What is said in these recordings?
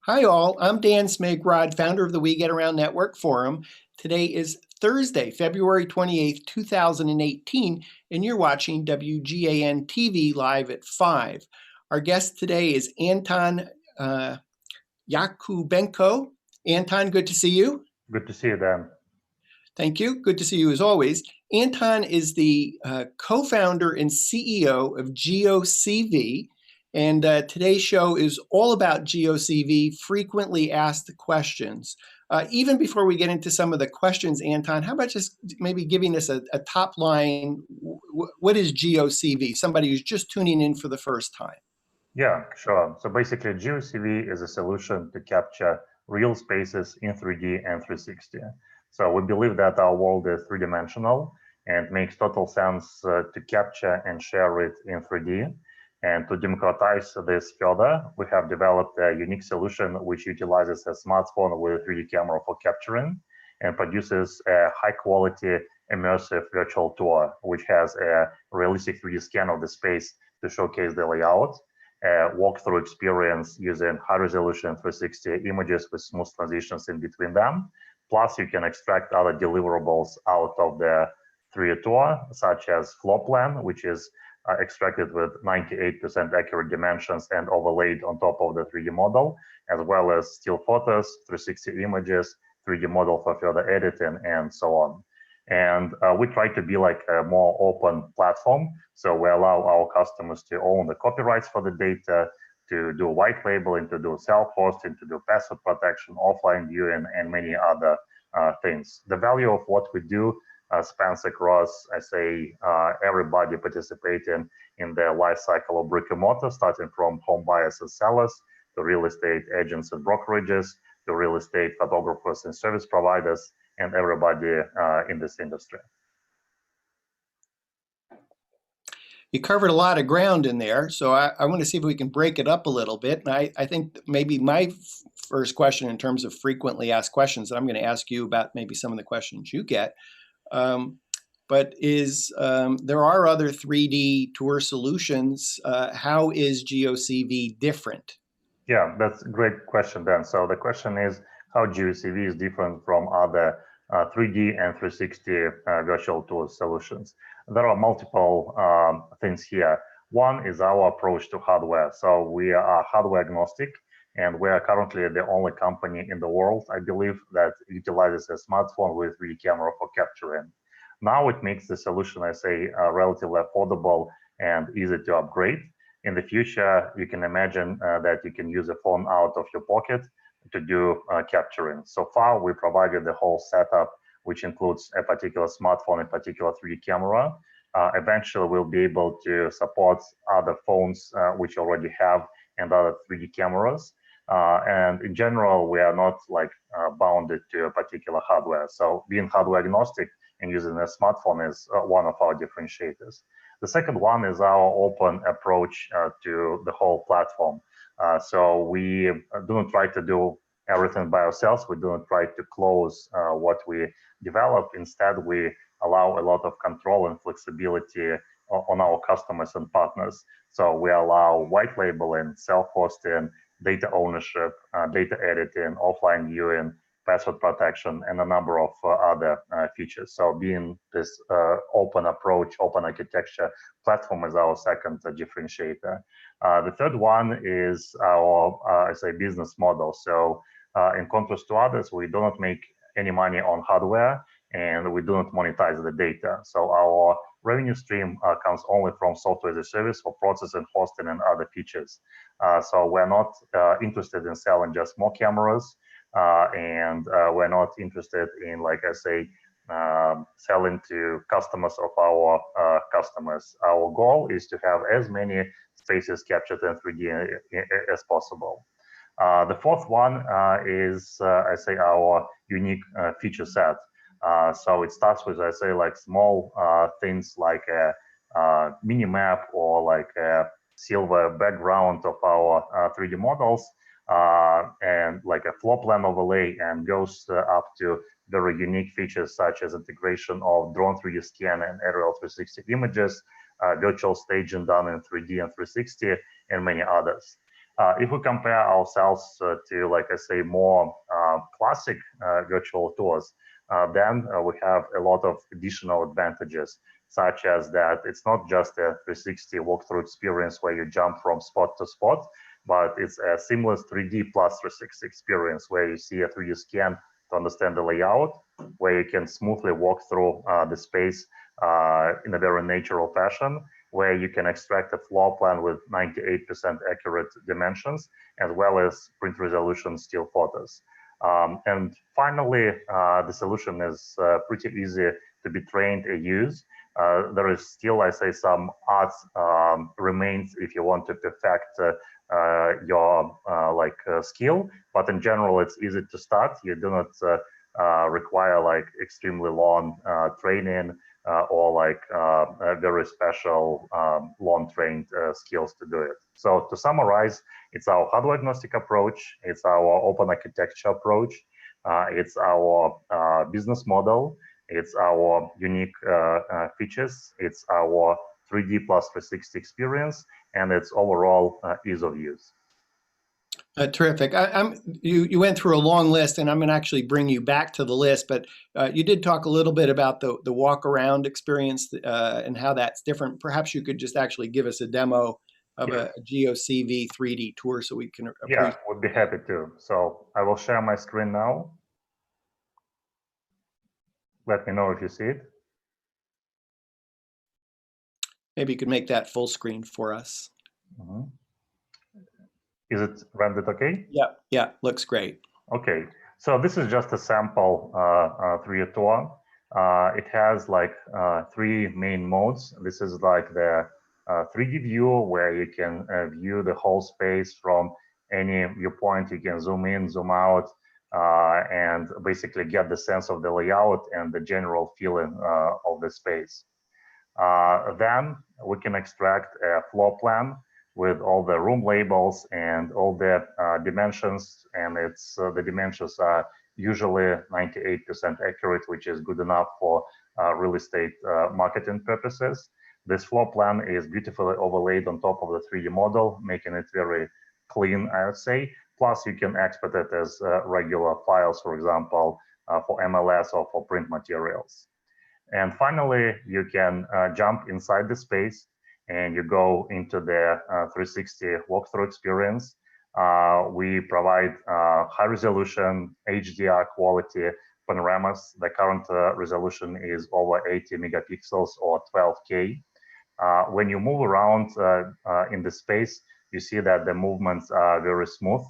Hi all, I'm Dan Smigrod, founder of the We Get Around Network Forum. Today is Thursday, February 28th, 2018, and you're watching WGAN-TV live at 5. Our guest today is Anton Yakubenko. Anton, good to see you. Good to see you, Dan. Thank you. Good to see you as always. Anton is the co-founder and CEO of GeoCV. And today's show is all about GeoCV, frequently asked questions. Even before we get into some of the questions, Anton, how about just maybe giving us a top line, what is GeoCV? Somebody who's just tuning in for the first time. Yeah, sure. So basically, GeoCV is a solution to capture real spaces in 3D and 360. So we believe that our world is three-dimensional and makes total sense to capture and share it in 3D. And to democratize this further, we have developed a unique solution which utilizes a smartphone with a 3D camera for capturing and produces a high-quality immersive virtual tour, which has a realistic 3D scan of the space to showcase the layout, walkthrough experience using high-resolution 360 images with smooth transitions in between them. Plus, you can extract other deliverables out of the 3D tour, such as floor plan, which is extracted with 98% accurate dimensions and overlaid on top of the 3D model, as well as still photos, 360 images, 3D model for further editing, and so on. And we try to be like a more open platform. So we allow our customers to own the copyrights for the data, to do white labeling, to do self-hosting, to do password protection, offline viewing, and many other things. The value of what we do spans across, I say, everybody participating in the life cycle of brick and mortar, starting from home buyers and sellers, to real estate agents and brokerages, to real estate photographers and service providers, and everybody in this industry. You covered a lot of ground in there, so I want to see if we can break it up a little bit. And I think maybe my first question in terms of frequently asked questions, that I'm going to ask you about maybe some of the questions you get, but is there are other 3D tour solutions. How is GeoCV different? Yeah, that's a great question, Dan. So the question is how GeoCV is different from other 3D and 360 virtual tour solutions. There are multiple things here. One is our approach to hardware. So we are hardware agnostic, and we are currently the only company in the world, I believe, that utilizes a smartphone with 3D camera for capturing. Now it makes the solution, I say, relatively affordable and easy to upgrade. In the future, you can imagine that you can use a phone out of your pocket to do capturing. So far, we provided the whole setup, which includes a particular smartphone, a particular 3D camera. Eventually, we'll be able to support other phones which already have and other 3D cameras. And in general, we are not like bounded to a particular hardware. So being hardware agnostic and using a smartphone is one of our differentiators. The second one is our open approach to the whole platform. So we do not try to do everything by ourselves. We do not try to close what we develop. Instead, we allow a lot of control and flexibility on our customers and partners. So we allow white labeling, self-hosting, data ownership, data editing, offline viewing, password protection, and a number of other features. So being this open approach, open architecture platform is our second differentiator. The third one is our, I say, business model. So in contrast to others, we do not make any money on hardware, and we do not monetize the data. So our revenue stream comes only from software as a service for processing, hosting, and other features. So we're not interested in selling just more cameras, and we're not interested in, like I say, selling to customers of our customers. Our goal is to have as many spaces captured in 3D as possible. The fourth one is, I say, our unique feature set. So it starts with, I say, like small things like a mini map or like a silver background of our 3D models, and like a floor plan overlay, and goes up to very unique features such as integration of drone 3D scan and aerial 360 images, virtual staging done in 3D and 360, and many others. If we compare ourselves to, like I say, more classic virtual tours, then we have a lot of additional advantages, such as that it's not just a 360 walkthrough experience where you jump from spot to spot, but it's a seamless 3D plus 360 experience where you see a 3D scan to understand the layout, where you can smoothly walk through the space in a very natural fashion, where you can extract a floor plan with 98% accurate dimensions, as well as print resolution still photos. And finally, the solution is pretty easy to be trained and use. There is still, I say, some art remains if you want to perfect your skill, but in general, it's easy to start. You do not require like extremely long training or like very special long trained skills to do it. So to summarize, it's our hardware agnostic approach, it's our open architecture approach, it's our business model, it's our unique features, it's our 3D plus 360 experience, and its overall ease of use. Terrific. You went through a long list, and I'm going to actually bring you back to the list. But you did talk a little bit about the walk around experience and how that's different. Perhaps you could just actually give us a demo of a GeoCV 3D tour so we can appreciate. Yeah, would be happy to. So I will share my screen now. Let me know if you see it. Maybe you could make that full screen for us. Mm-hmm. Is it rendered okay? Yeah, looks great. Okay, so this is just a sample 3D tour. It has like three main modes. This is like the 3D view where you can view the whole space from any viewpoint. You can zoom in, zoom out, and basically get the sense of the layout and the general feeling of the space. Then we can extract a floor plan with all the room labels and all the dimensions, and it's the dimensions are usually 98% accurate, which is good enough for real estate marketing purposes. This floor plan is beautifully overlaid on top of the 3D model, making it very clean, I would say. Plus, you can export it as regular files, for example, for MLS or for print materials. And finally, you can jump inside the space and you go into the 360 walkthrough experience. We provide high resolution HDR quality panoramas. The current resolution is over 80 megapixels or 12K. When you move around in the space, you see that the movements are very smooth,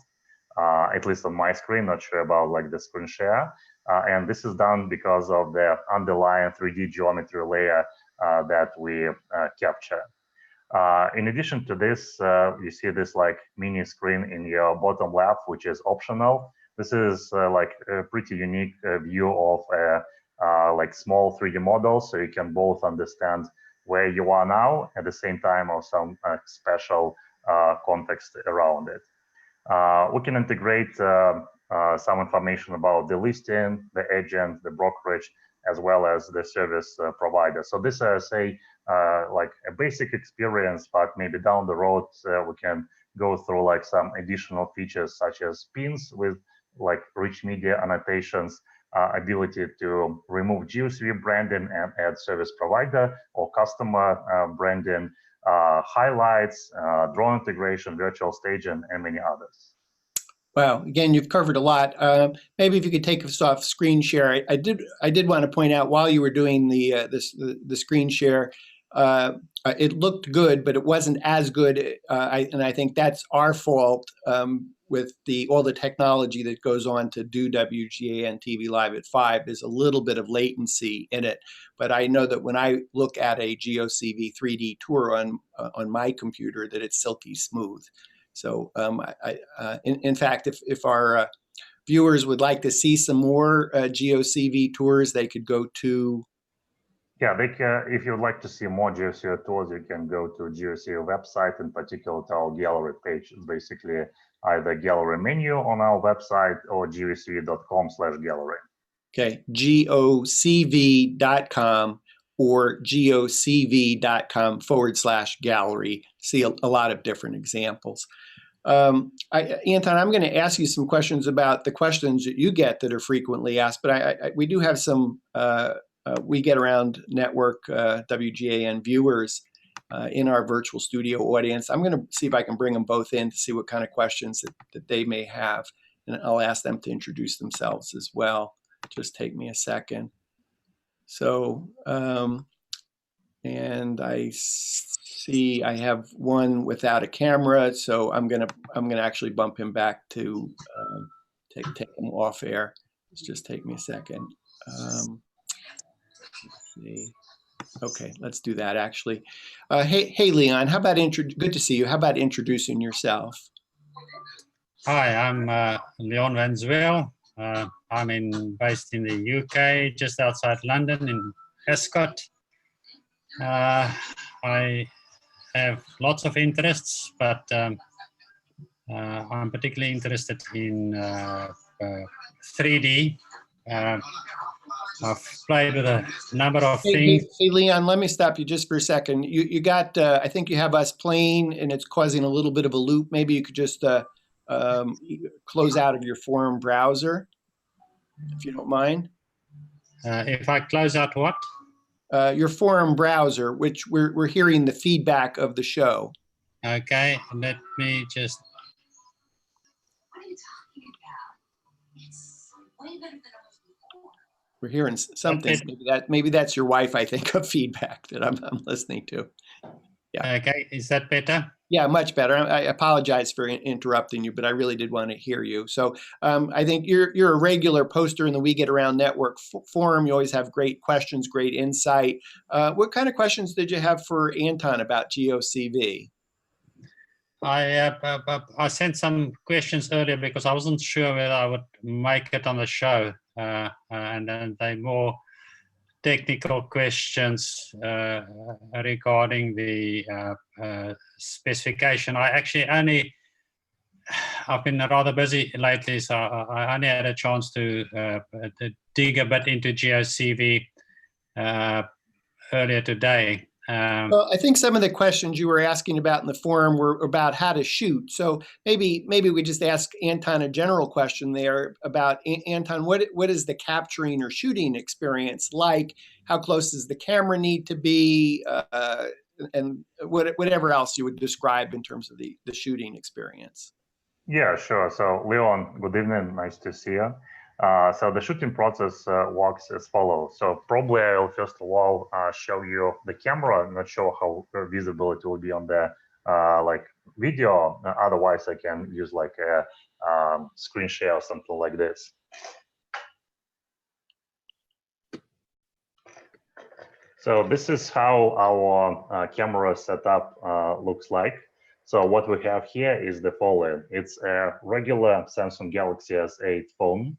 at least on my screen, not sure about like the screen share. And this is done because of the underlying 3D geometry layer that we capture. In addition to this, you see this like mini screen in your bottom left, which is optional. This is like a pretty unique view of a like small 3D model, so you can both understand where you are now at the same time or some special context around it. We can integrate some information about the listing, the agent, the brokerage, as well as the service provider. So this is like a basic experience, but maybe down the road we can go through like some additional features such as pins with like rich media annotations, ability to remove GeoCV branding and add service provider or customer branding, highlights, drone integration, virtual staging, and many others. Wow, again, you've covered a lot. Maybe if you could take us off screen share. I did want to point out while you were doing the screen share, it looked good, but it wasn't as good. And I think that's our fault with all the technology that goes on to do WGAN-TV Live at 5. There's a little bit of latency in it, but I know that when I look at a GeoCV 3D tour on my computer, that it's silky smooth. So in fact, if our viewers would like to see some more GeoCV tours, they could go to... Yeah, they can, if you'd like to see more GeoCV tours, you can go to GeoCV website, in particular to our gallery page. It's basically either gallery menu on our website or geocv.com/gallery. Okay, geocv.com or geocv.com/gallery. See a lot of different examples. Anton, I'm going to ask you some questions about the questions that you get that are frequently asked, but we do have some We Get Around Network WGAN viewers in our virtual studio audience. I'm going to see if I can bring them both in to see what kind of questions that they may have, and I'll ask them to introduce themselves as well. Just take me a second. So, and I see I have one without a camera, so I'm gonna actually bump him back to take him off air. Just take me a second. Let's see. Okay, let's do that actually. Hey, Leon, how about good to see you. How about introducing yourself? Hi, I'm Leon Van Zweel. I'm based in the UK, just outside London in Ascot. I have lots of interests, but I'm particularly interested in 3D. I've played with a number of things. Hey, Leon, let me stop you just for a second. You got, I think you have us playing and it's causing a little bit of a loop. Maybe you could just close out of your forum browser, if you don't mind. If I close out what? Your forum browser, which we're hearing the feedback of the show. Okay, let me just. What are you talking about? It's way better than it was before. We're hearing something. Maybe that's your wife, I think, of feedback that I'm listening to. Yeah. Okay, is that better? Yeah, much better. I apologize for interrupting you, but I really did want to hear you. So I think you're a regular poster in the We Get Around Network forum. You always have great questions, great insight. What kind of questions did you have for Anton about GeoCV? I sent some questions earlier because I wasn't sure whether I would make it on the show, and then they more technical questions regarding the specification. I've been rather busy lately, so I only had a chance to dig a bit into GeoCV earlier today. Well, I think some of the questions you were asking about in the forum were about how to shoot. So maybe we just ask Anton a general question there about, Anton, what is the capturing or shooting experience like? How close does the camera need to be? And whatever else you would describe in terms of the shooting experience. Yeah, sure. So Leon, good evening. Nice to see you. So the shooting process works as follows. So probably I'll first of all show you the camera. I'm not sure how visible it will be on the like video. Otherwise, I can use like a screen share or something like this. So this is how our camera setup looks like. So what we have here is the following. It's a regular Samsung Galaxy S8 phone.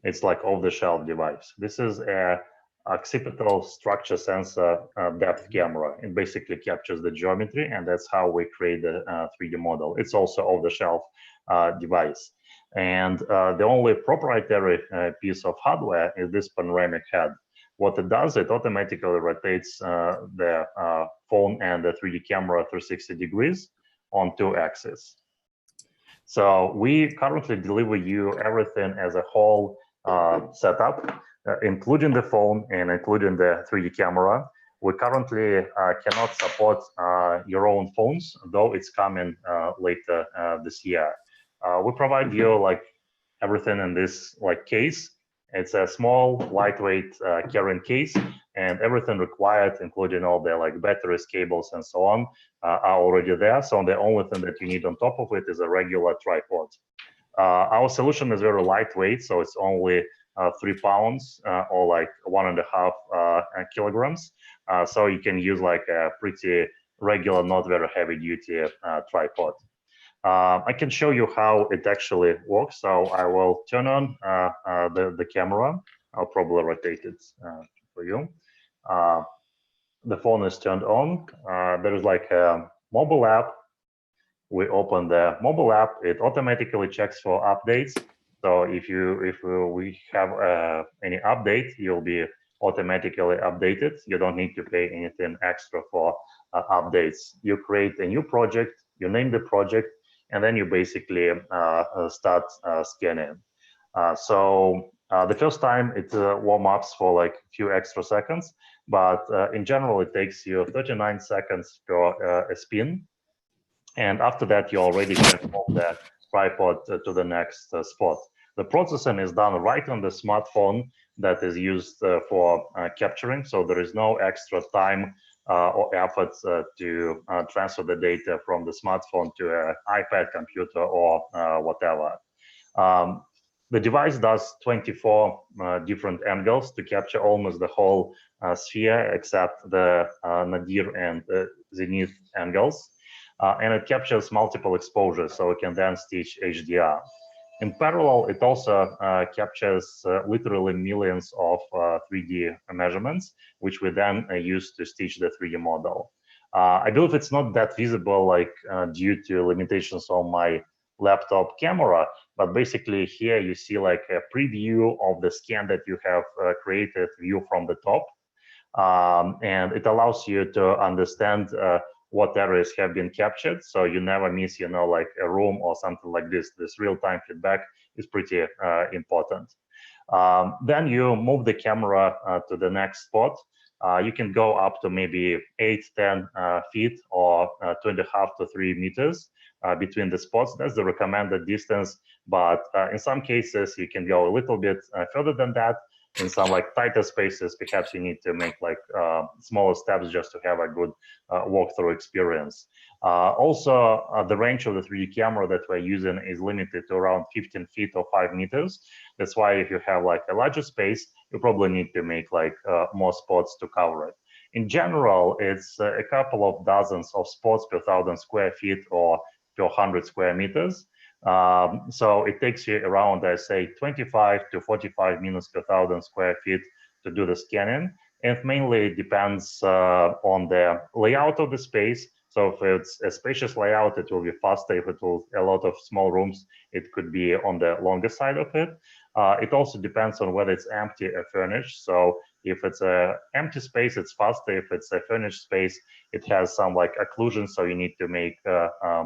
It's like off-the-shelf device. This is a occipital structure sensor depth camera. It basically captures the geometry, and that's how we create the 3D model. It's also off-the-shelf device. And the only proprietary piece of hardware is this panoramic head. What it does, it automatically rotates the phone and the 3D camera 360 degrees on 2 axes. So we currently deliver you everything as a whole setup, including the phone and including the 3D camera. We currently cannot support your own phones, though it's coming later this year. We provide you like everything in this like case. It's a small, lightweight carrying case, and everything required, including all the like batteries, cables, and so on, are already there. So the only thing that you need on top of it is a regular tripod. Our solution is very lightweight, so it's only 3 pounds or like 1.5 kilograms. So you can use like a pretty regular, not very heavy duty tripod. I can show you how it actually works. So I will turn on the camera. I'll probably rotate it for you. The phone is turned on. There is like a mobile app. We open the mobile app. It automatically checks for updates. So if we have any update, you'll be automatically updated. You don't need to pay anything extra for updates. You create a new project. You name the project. and then you basically start scanning. The first time it warm-ups for like a few extra seconds, but in general it takes you 39 seconds per spin, and after that you already can move the tripod to the next spot. The processing is done right on the smartphone that is used for capturing, so there is no extra time or effort to transfer the data from the smartphone to an iPad computer or whatever. The device does 24 different angles to capture almost the whole sphere except the nadir and zenith angles. And it captures multiple exposures, so it can then stitch HDR. In parallel, it also captures literally millions of 3D measurements, which we then use to stitch the 3D model. I believe it's not that visible, like due to limitations on my laptop camera, but basically here you see like a preview of the scan that you have created, view from the top. And it allows you to understand what areas have been captured, so you never miss, you know, like a room or something like this. This real-time feedback is pretty important. Then you move the camera to the next spot. You can go up to maybe 8-10 feet or 2.5 to 3 meters between the spots. That's the recommended distance, but in some cases you can go a little bit further than that. In some like tighter spaces, perhaps you need to make like smaller steps just to have a good walkthrough experience. Also, the range of the 3D camera that we're using is limited to around 15 feet or 5 meters. That's why if you have like a larger space, you probably need to make like more spots to cover it. In general, it's a couple of dozens of spots per 1,000 square feet or per 100 square meters. So it takes you around, I say, 25 to 45 minutes per 1,000 square feet to do the scanning. And mainly it depends on the layout of the space. So if it's a spacious layout, it will be faster. If it will a lot of small rooms, it could be on the longer side of it. It also depends on whether it's empty or furnished. So if it's an empty space, it's faster. If it's a furnished space, it has some like occlusion, so you need to make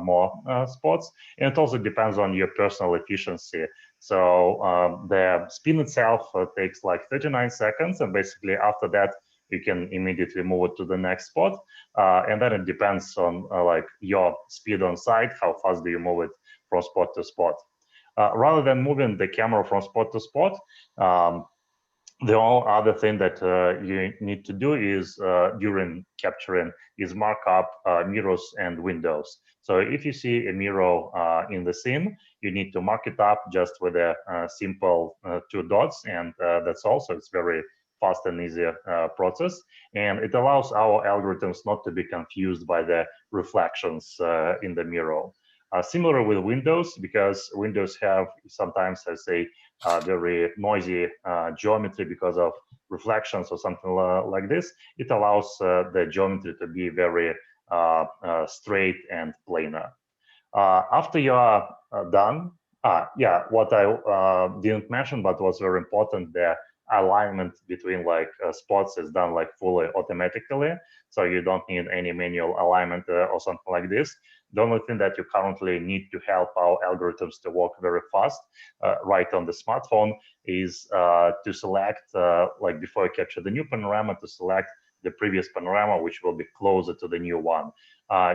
more spots. And it also depends on your personal efficiency. So the spin itself takes like 39 seconds, and basically after that, you can immediately move it to the next spot. And then it depends on like your speed on site, how fast do you move it from spot to spot. Rather than moving the camera from spot to spot, the only other thing that you need to do is during capturing is mark up mirrors and windows. So if you see a mirror in the scene, you need to mark it up just with a simple 2 dots, and that's also, it's very fast and easy process. And it allows our algorithms not to be confused by the reflections in the mirror. Similar with Windows, because Windows have sometimes, I say, very noisy geometry because of reflections or something like this. It allows the geometry to be very straight and planar. After you are done, what I didn't mention but was very important, the alignment between like spots is done like fully automatically, so you don't need any manual alignment or something like this. The only thing that you currently need to help our algorithms to work very fast right on the smartphone is to select, like before you capture the new panorama, to select the previous panorama, which will be closer to the new one.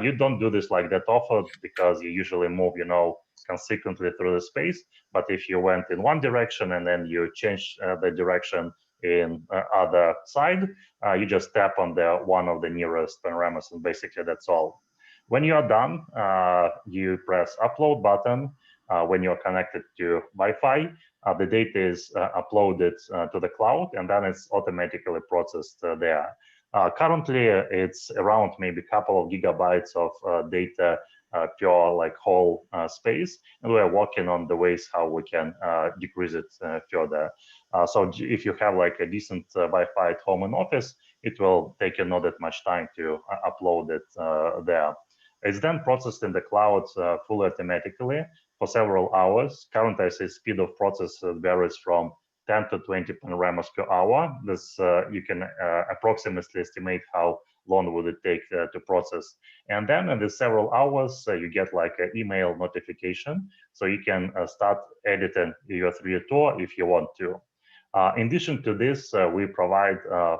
You don't do this like that often because you usually move, you know, consequently through the space. But if you went in one direction and then you change the direction in other side, you just tap on the one of the nearest panoramas, and basically that's all. When you are done, you press upload button. When you're connected to Wi-Fi, the data is uploaded to the cloud, and then it's automatically processed there. Currently, it's around maybe a couple of gigabytes of data per like whole space, and we're working on the ways how we can decrease it further. So if you have like a decent Wi-Fi at home and office, it will take you not that much time to upload it there. It's then processed in the cloud fully automatically for several hours. Current I say speed of process varies from 10 to 20 panoramas per hour. This you can approximately estimate how long would it take to process. And then in the several hours, you get like an email notification, so you can start editing your 3D tour if you want to. In addition to this, we provide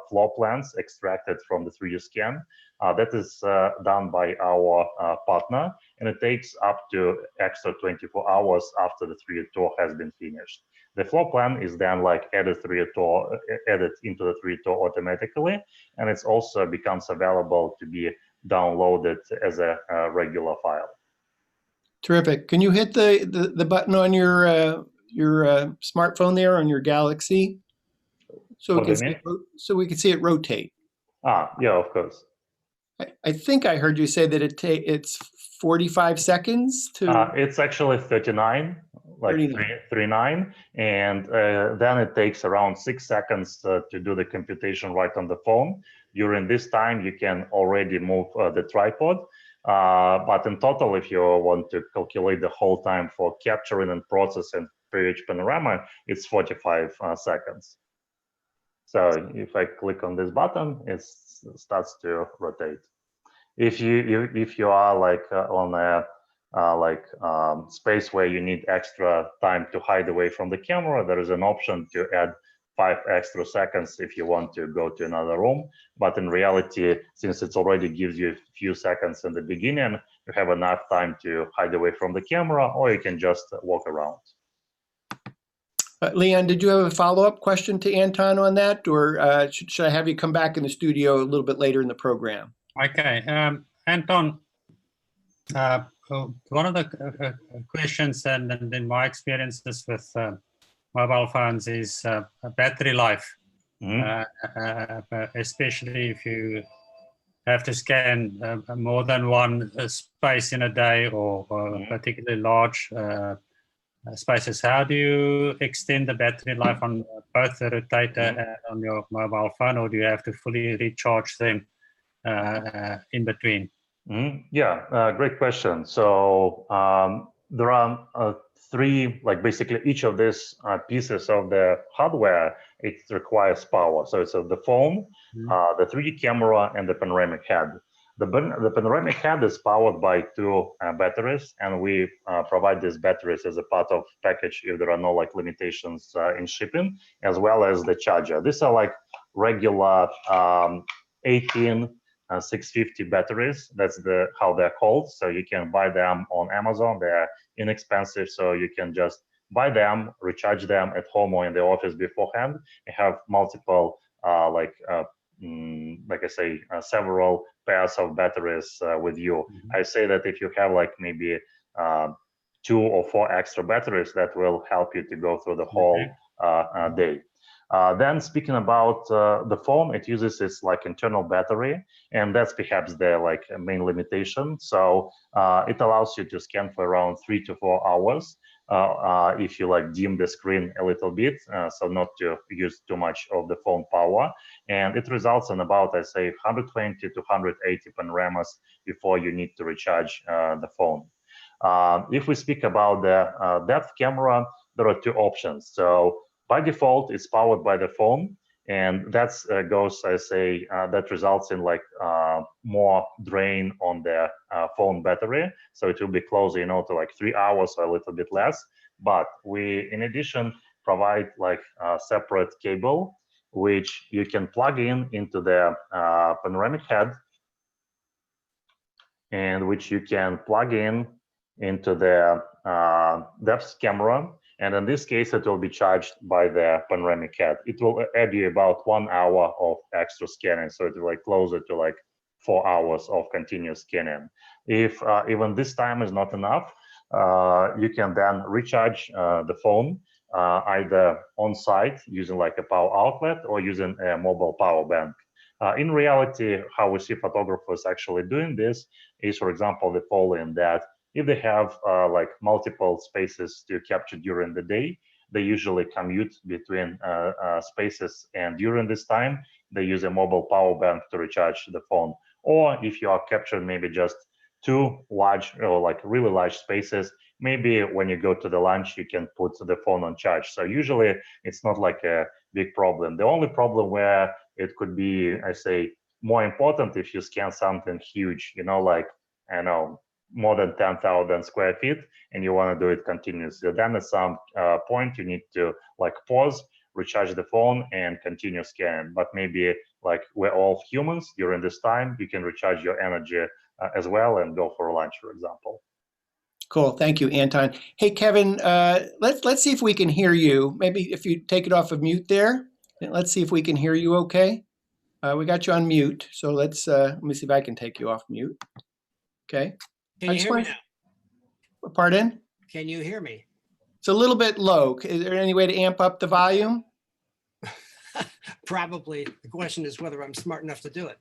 floor plans extracted from the 3D scan. That is done by our partner, and it takes up to extra 24 hours after the 3D tour has been finished. The floor plan is then like added into the 3D tour automatically, and it also becomes available to be downloaded as a regular file. Terrific. Can you hit the button on your smartphone there on your Galaxy, so What do you mean? we can see it rotate? Yeah, of course. I think I heard you say that it's 45 seconds to. It's actually 39, like 39, and then it takes around 6 seconds to do the computation right on the phone. During this time, you can already move the tripod. But in total, if you want to calculate the whole time for capturing and processing for each panorama, it's 45 seconds. So if I click on this button, it starts to rotate. If you are like on a space where you need extra time to hide away from the camera, there is an option to add 5 extra seconds if you want to go to another room. But in reality, since it already gives you a few seconds in the beginning, you have enough time to hide away from the camera, or you can just walk around. Leon, did you have a follow-up question to Anton on that, or should I have you come back in the studio a little bit later in the program? Okay, Anton, one of the questions and in my experiences with mobile phones is battery life, especially if you have to scan more than one space in a day, or particularly large spaces. How do you extend the battery life on both the rotator and on your mobile phone, or do you have to fully recharge them in between? Yeah, great question. So there are 3, like basically each of these pieces of the hardware, it requires power. So it's the phone, the 3D camera, and the panoramic head. The panoramic head is powered by 2 batteries, and we provide these batteries as a part of package if there are no like limitations in shipping, as well as the charger. These are like regular 18 650 batteries. That's how they're called. So you can buy them on Amazon. They're inexpensive, so you can just buy them, recharge them at home or in the office beforehand. You have multiple like I say, several pairs of batteries with you. I say that if you have like maybe 2 or 4 extra batteries, that will help you to go through the whole day. Then speaking about the phone, it uses its like internal battery, and that's perhaps the like main limitation. So it allows you to scan for around 3 to 4 hours if you like dim the screen a little bit, so not to use too much of the phone power. And it results in about, I say, 120 to 180 panoramas before you need to recharge the phone. If we speak about the depth camera, there are 2 options. So by default, it's powered by the phone, and that's goes, I say, that results in like more drain on the phone battery. So it will be closer, to like 3 hours or a little bit less. But we, in addition, provide like a separate cable, which you can plug into the panoramic head, and which you can plug into the depth camera. And in this case, it will be charged by the panoramic head. It will add you about 1 hour of extra scanning, so it will like closer to like 4 hours of continuous scanning. If even this time is not enough, you can then recharge the phone either on site using like a power outlet or using a mobile power bank. In reality, how we see photographers actually doing this is, for example, the following: that if they have like multiple spaces to capture during the day, they usually commute between spaces, and during this time, they use a mobile power bank to recharge the phone. Or if you are capturing maybe just 2 large or like really large spaces, maybe when you go to the lunch, you can put the phone on charge. So usually it's not like a big problem. The only problem where it could be, I say, more important if you scan something huge, you know, like, I don't know, more than 10,000 square feet, and you want to do it continuously. Then at some point you need to like pause, recharge the phone, and continue scanning. But maybe like we're all humans during this time, you can recharge your energy as well and go for lunch, for example. Cool. Thank you, Anton. Hey, Kevin, let's see if we can hear you. Maybe if you take it off of mute there. Let's see if we can hear you okay. We got you on mute, so let me see if I can take you off mute. Okay. Can you hear me now? Pardon? Can you hear me? It's a little bit low. Is there any way to amp up the volume? Probably. The question is whether I'm smart enough to do it.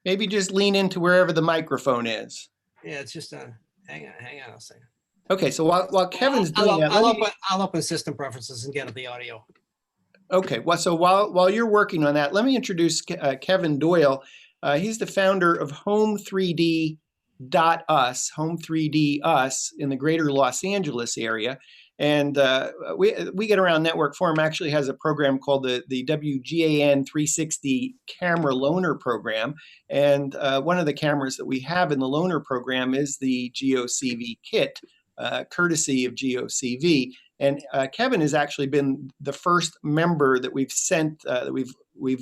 Maybe just lean into wherever the microphone is. Yeah, it's just hang on a second. Okay, so while Kevin's doing that, I'll open system preferences and get at the audio. Okay, well, so while you're working on that, let me introduce Kevin Doyle. He's the founder of Home3D.us, Home3D Us in the greater Los Angeles area. And we Get Around Network Forum actually has a program called the WGAN 360 Camera Loaner Program. And one of the cameras that we have in the loaner program is the GeoCV kit, courtesy of GeoCV. And Kevin has actually been the first member that we've sent, that we've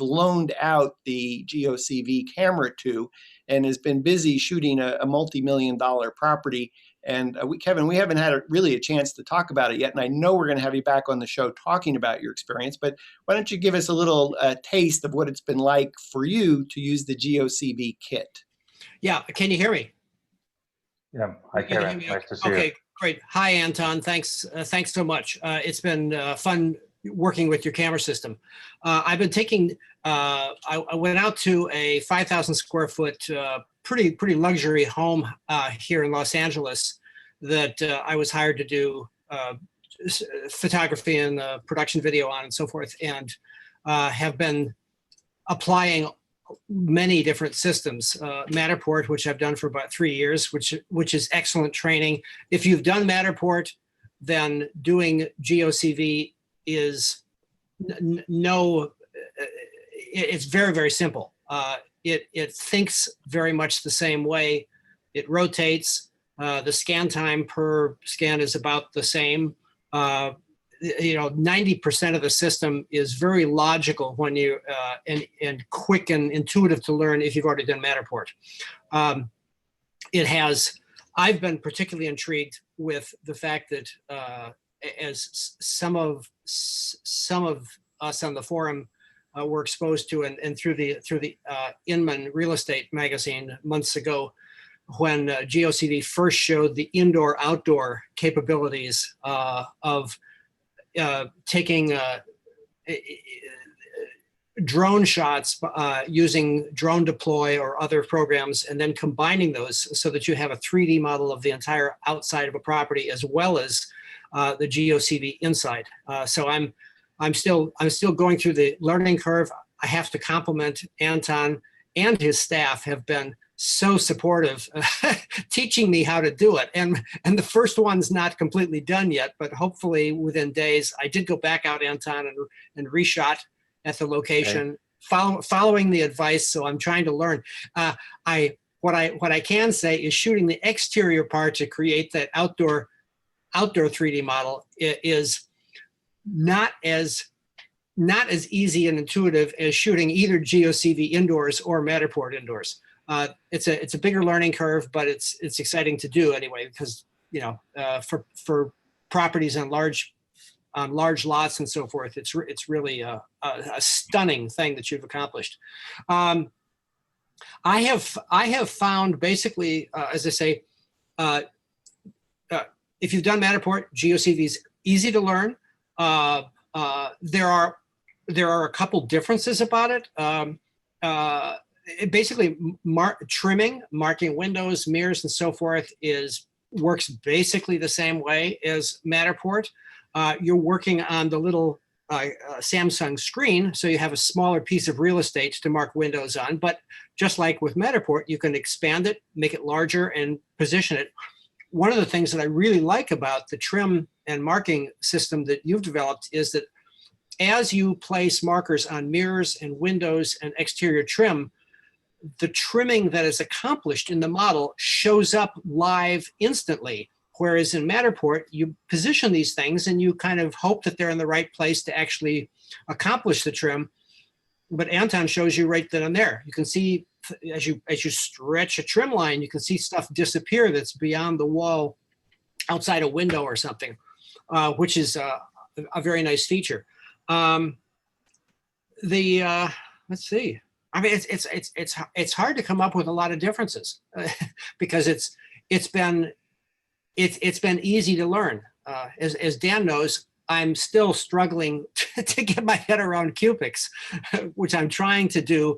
loaned out the GeoCV camera to, and has been busy shooting a multi-million-dollar property. And Kevin, we haven't had really a chance to talk about it yet, and I know we're going to have you back on the show talking about your experience, but why don't you give us a little taste of what it's been like for you to use the GeoCV kit? Yeah, can you hear me? Yeah, hi Kevin, nice to see you. Okay, great. Hi, Anton. Thanks so much. It's been fun working with your camera system. I've been taking, I went out to a 5,000 square foot, pretty luxury home here in Los Angeles that I was hired to do photography and production video on and so forth, and have been applying many different systems. Matterport, which I've done for about 3 years, which is excellent training. If you've done Matterport, then doing GeoCV is it's very, very simple. It thinks very much the same way. It rotates. The scan time per scan is about the same. 90% of the system is very logical when you and quick and intuitive to learn if you've already done Matterport. I've been particularly intrigued with the fact that as some of us on the forum were exposed to, and through the Inman Real Estate magazine months ago, when GeoCV first showed the indoor-outdoor capabilities of taking drone shots using Drone Deploy or other programs, and then combining those so that you have a 3D model of the entire outside of a property as well as the GeoCV inside. So I'm still going through the learning curve. I have to compliment Anton and his staff have been so supportive, teaching me how to do it. And the first one's not completely done yet, but hopefully within days. I did go back out, Anton, and reshot at the location, following the advice. So I'm trying to learn. What I can say is shooting the exterior part to create that outdoor 3D model is not as easy and intuitive as shooting either GeoCV indoors or Matterport indoors. It's a bigger learning curve, but it's exciting to do anyway, because for properties on large lots and so forth, it's really a stunning thing that you've accomplished. I have found basically, as I say, if you've done Matterport, GeoCV is easy to learn. There are a couple differences about it. Basically, trimming, marking windows, mirrors, and so forth works basically the same way as Matterport. You're working on the little Samsung screen, so you have a smaller piece of real estate to mark windows on. But just like with Matterport, you can expand it, make it larger, and position it. One of the things that I really like about the trim and marking system that you've developed is that as you place markers on mirrors and windows and exterior trim, the trimming that is accomplished in the model shows up live instantly. Whereas in Matterport, you position these things and you kind of hope that they're in the right place to actually accomplish the trim. But Anton shows you right then and there. You can see as you stretch a trim line, you can see stuff disappear that's beyond the wall outside a window or something, which is a very nice feature. Let's see. I mean, it's hard to come up with a lot of differences because it's been easy to learn. As Dan knows, I'm still struggling to get my head around cubics, which I'm trying to do.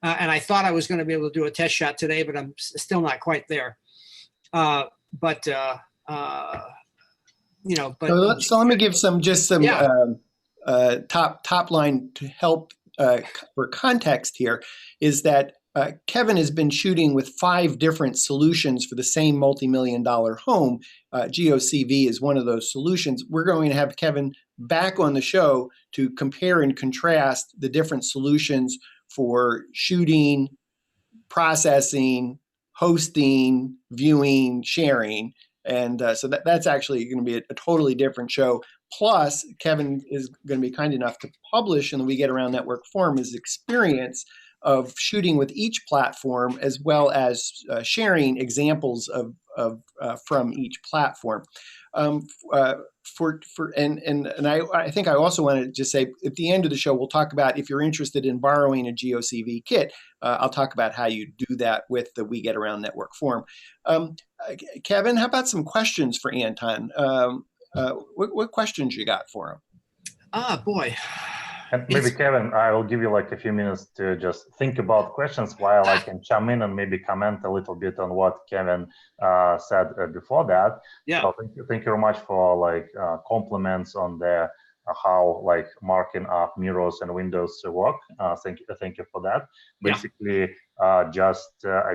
And I thought I was going to be able to do a test shot today, but I'm still not quite there. So let me give some top line to help for context here. Is that Kevin has been shooting with 5 different solutions for the same multi-million-dollar home. GeoCV is one of those solutions. We're going to have Kevin back on the show to compare and contrast the different solutions for shooting, processing, hosting, viewing, sharing. And so that's actually going to be a totally different show. Plus, Kevin is going to be kind enough to publish in the We Get Around Network forum his experience of shooting with each platform, as well as sharing examples of from each platform. I think I also want to just say at the end of the show, we'll talk about if you're interested in borrowing a GeoCV kit. I'll talk about how you do that with the We Get Around Network forum. Kevin, how about some questions for Anton? What questions you got for him? Boy. And maybe Kevin, I will give you like a few minutes to just think about questions while I can chime in and maybe comment a little bit on what Kevin said before that. Yeah. So thank you very much for like compliments on the how like marking up mirrors and windows work. Thank you for that. Basically, I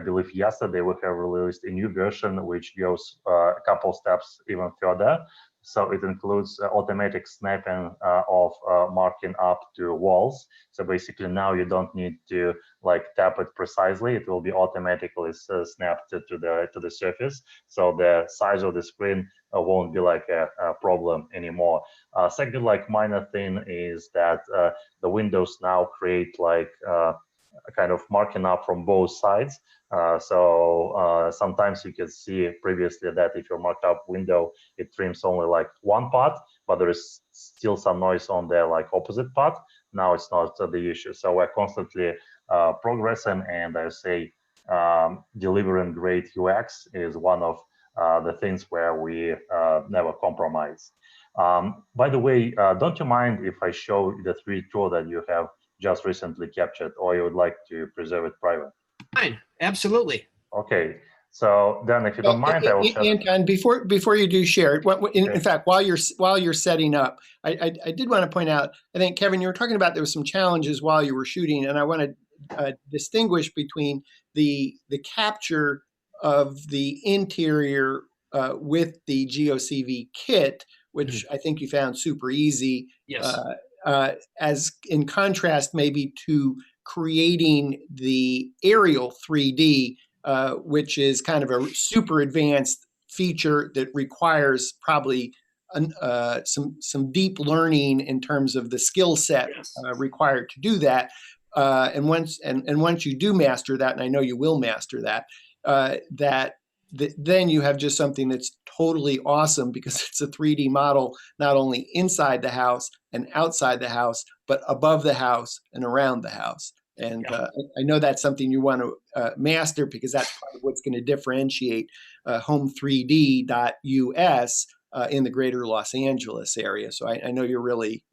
believe yesterday we have released a new version which goes a couple steps even further. So it includes automatic snapping of marking up to walls. So basically now you don't need to like tap it precisely. It will be automatically snapped to the surface. So the size of the screen won't be like a problem anymore. Second, like minor thing is that the windows now create like a kind of marking up from both sides. Sometimes you can see previously that if you marked up window, it trims only like one part, but there is still some noise on the like opposite part. Now it's not the issue. So we're constantly progressing, and I say delivering great UX is one of the things where we never compromise. By the way, don't you mind if I show the 3D tour that you have just recently captured, or you would like to preserve it private? Fine, absolutely. Okay, so then if you don't mind, I will share. Anton, before you do share it, in fact, while you're setting up, I did want to point out, I think, Kevin, you were talking about there was some challenges while you were shooting, and I want to distinguish between the capture of the interior with the GeoCV kit, which I think you found super easy. Yes. As in contrast, maybe to creating the aerial 3D, which is kind of a super advanced feature that requires probably some deep learning in terms of the skill set required to do that. And once you do master that, and I know you will master that, then you have just something that's totally awesome because it's a 3D model, not only inside the house and outside the house, but above the house and around the house. And I know that's something you want to master because that's part of what's going to differentiate home3d.us in the greater Los Angeles area. So I know you're really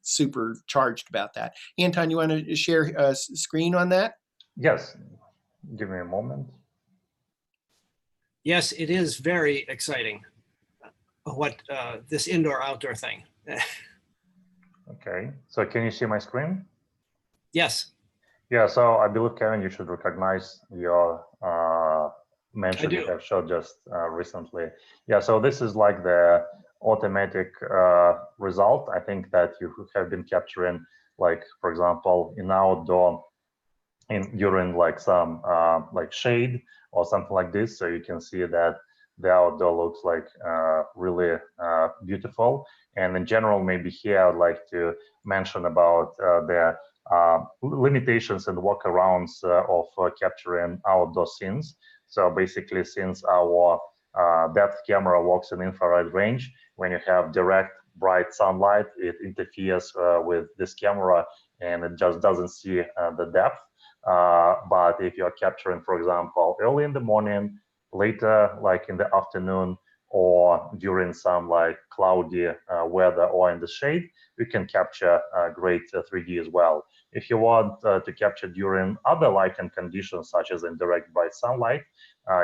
super charged about that. Anton, you want to share a screen on that? Yes, give me a moment. Yes, it is very exciting. What this indoor-outdoor thing. Okay, so can you see my screen? Yes. Yeah, so I believe, Kevin, you should recognize your mention you have showed just recently. Yeah, so this is like the automatic result. I think that you have been capturing, like, for example, in outdoor, during like some like shade or something like this. So you can see that the outdoor looks like really beautiful. And in general, maybe here I'd like to mention about the limitations and workarounds of capturing outdoor scenes. So basically, since our depth camera works in infrared range, when you have direct bright sunlight, it interferes with this camera and it just doesn't see the depth. But if you're capturing, for example, early in the morning, later, like in the afternoon, or during some like cloudy weather or in the shade, you can capture great 3D as well. If you want to capture during other lighting conditions, such as in direct bright sunlight,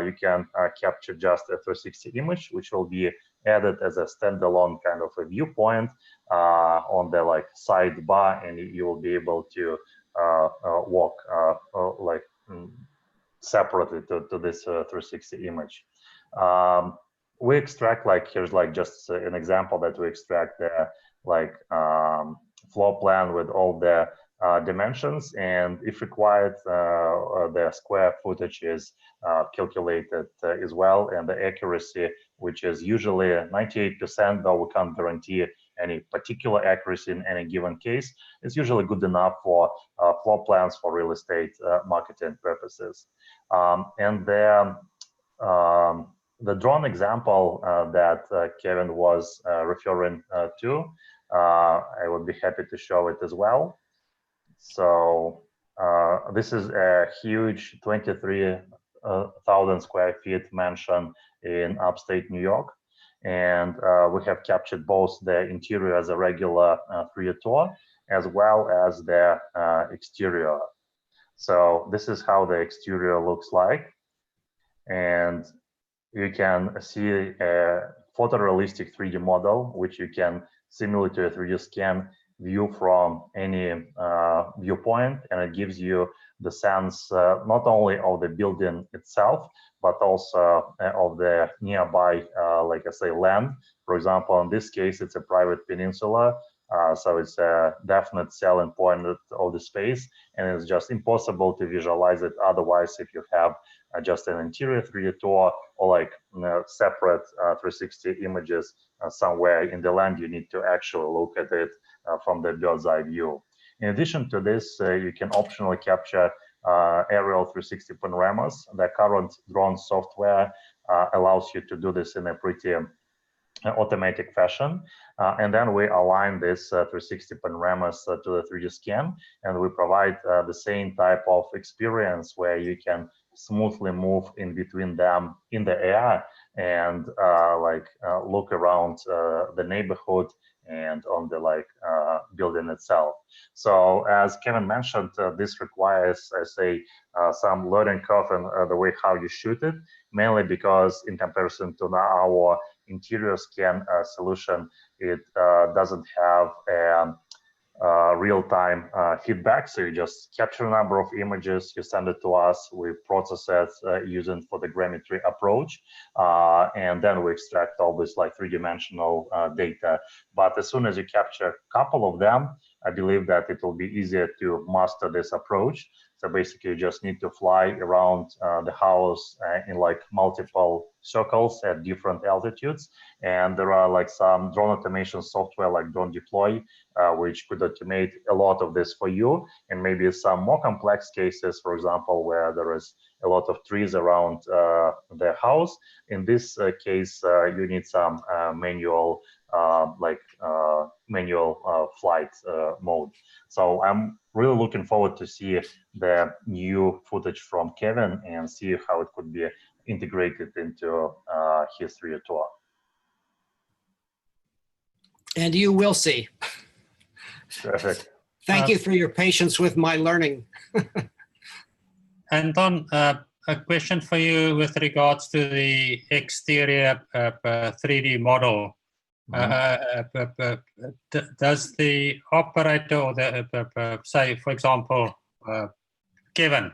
you can capture just a 360 image, which will be added as a standalone kind of a viewpoint on the like sidebar, and you will be able to walk like separately to this 360 image. We extract, like, here's like just an example that we extract the like floor plan with all the dimensions, and if required, the square footage is calculated as well, and the accuracy, which is usually 98%, though we can't guarantee any particular accuracy in any given case, is usually good enough for floor plans for real estate marketing purposes. And the drone example that Kevin was referring to, I would be happy to show it as well. So this is a huge 23,000 square feet mansion in upstate New York. And we have captured both the interior as a regular 3D tour, as well as the exterior. So this is how the exterior looks like. And you can see a photorealistic 3D model, which you can simulate to a 3D scan view from any viewpoint, and it gives you the sense not only of the building itself, but also of the nearby, like I say, land. For example, in this case, it's a private peninsula, so it's a definite selling point of the space, and it's just impossible to visualize it otherwise if you have just an interior 3D tour or like separate 360 images somewhere in the land. You need to actually look at it from the bird's eye view. In addition to this, you can optionally capture aerial 360 panoramas. The current drone software allows you to do this in a pretty automatic fashion, and then we align this 360 panoramas to the 3D scan, and we provide the same type of experience where you can smoothly move in between them in the air and look around the neighborhood and on the building itself. So as Kevin mentioned, this requires, I say, some learning curve in the way how you shoot it, mainly because in comparison to our interior scan solution, it doesn't have a real-time feedback. So you just capture a number of images, you send it to us, we process it using photogrammetry approach, and then we extract all this like three-dimensional data. But as soon as you capture a couple of them, I believe that it will be easier to master this approach. So basically, you just need to fly around the house in like multiple circles at different altitudes. And there are like some drone automation software like Drone Deploy, which could automate a lot of this for you. And maybe some more complex cases, for example, where there is a lot of trees around the house. In this case, you need some manual flight mode. So I'm really looking forward to see the new footage from Kevin and see how it could be integrated into his 3D tour. And you will see. Perfect. Thank you for your patience with my learning. Anton, a question for you with regards to the exterior 3D model. Does the operator or the say, for example, Kevin,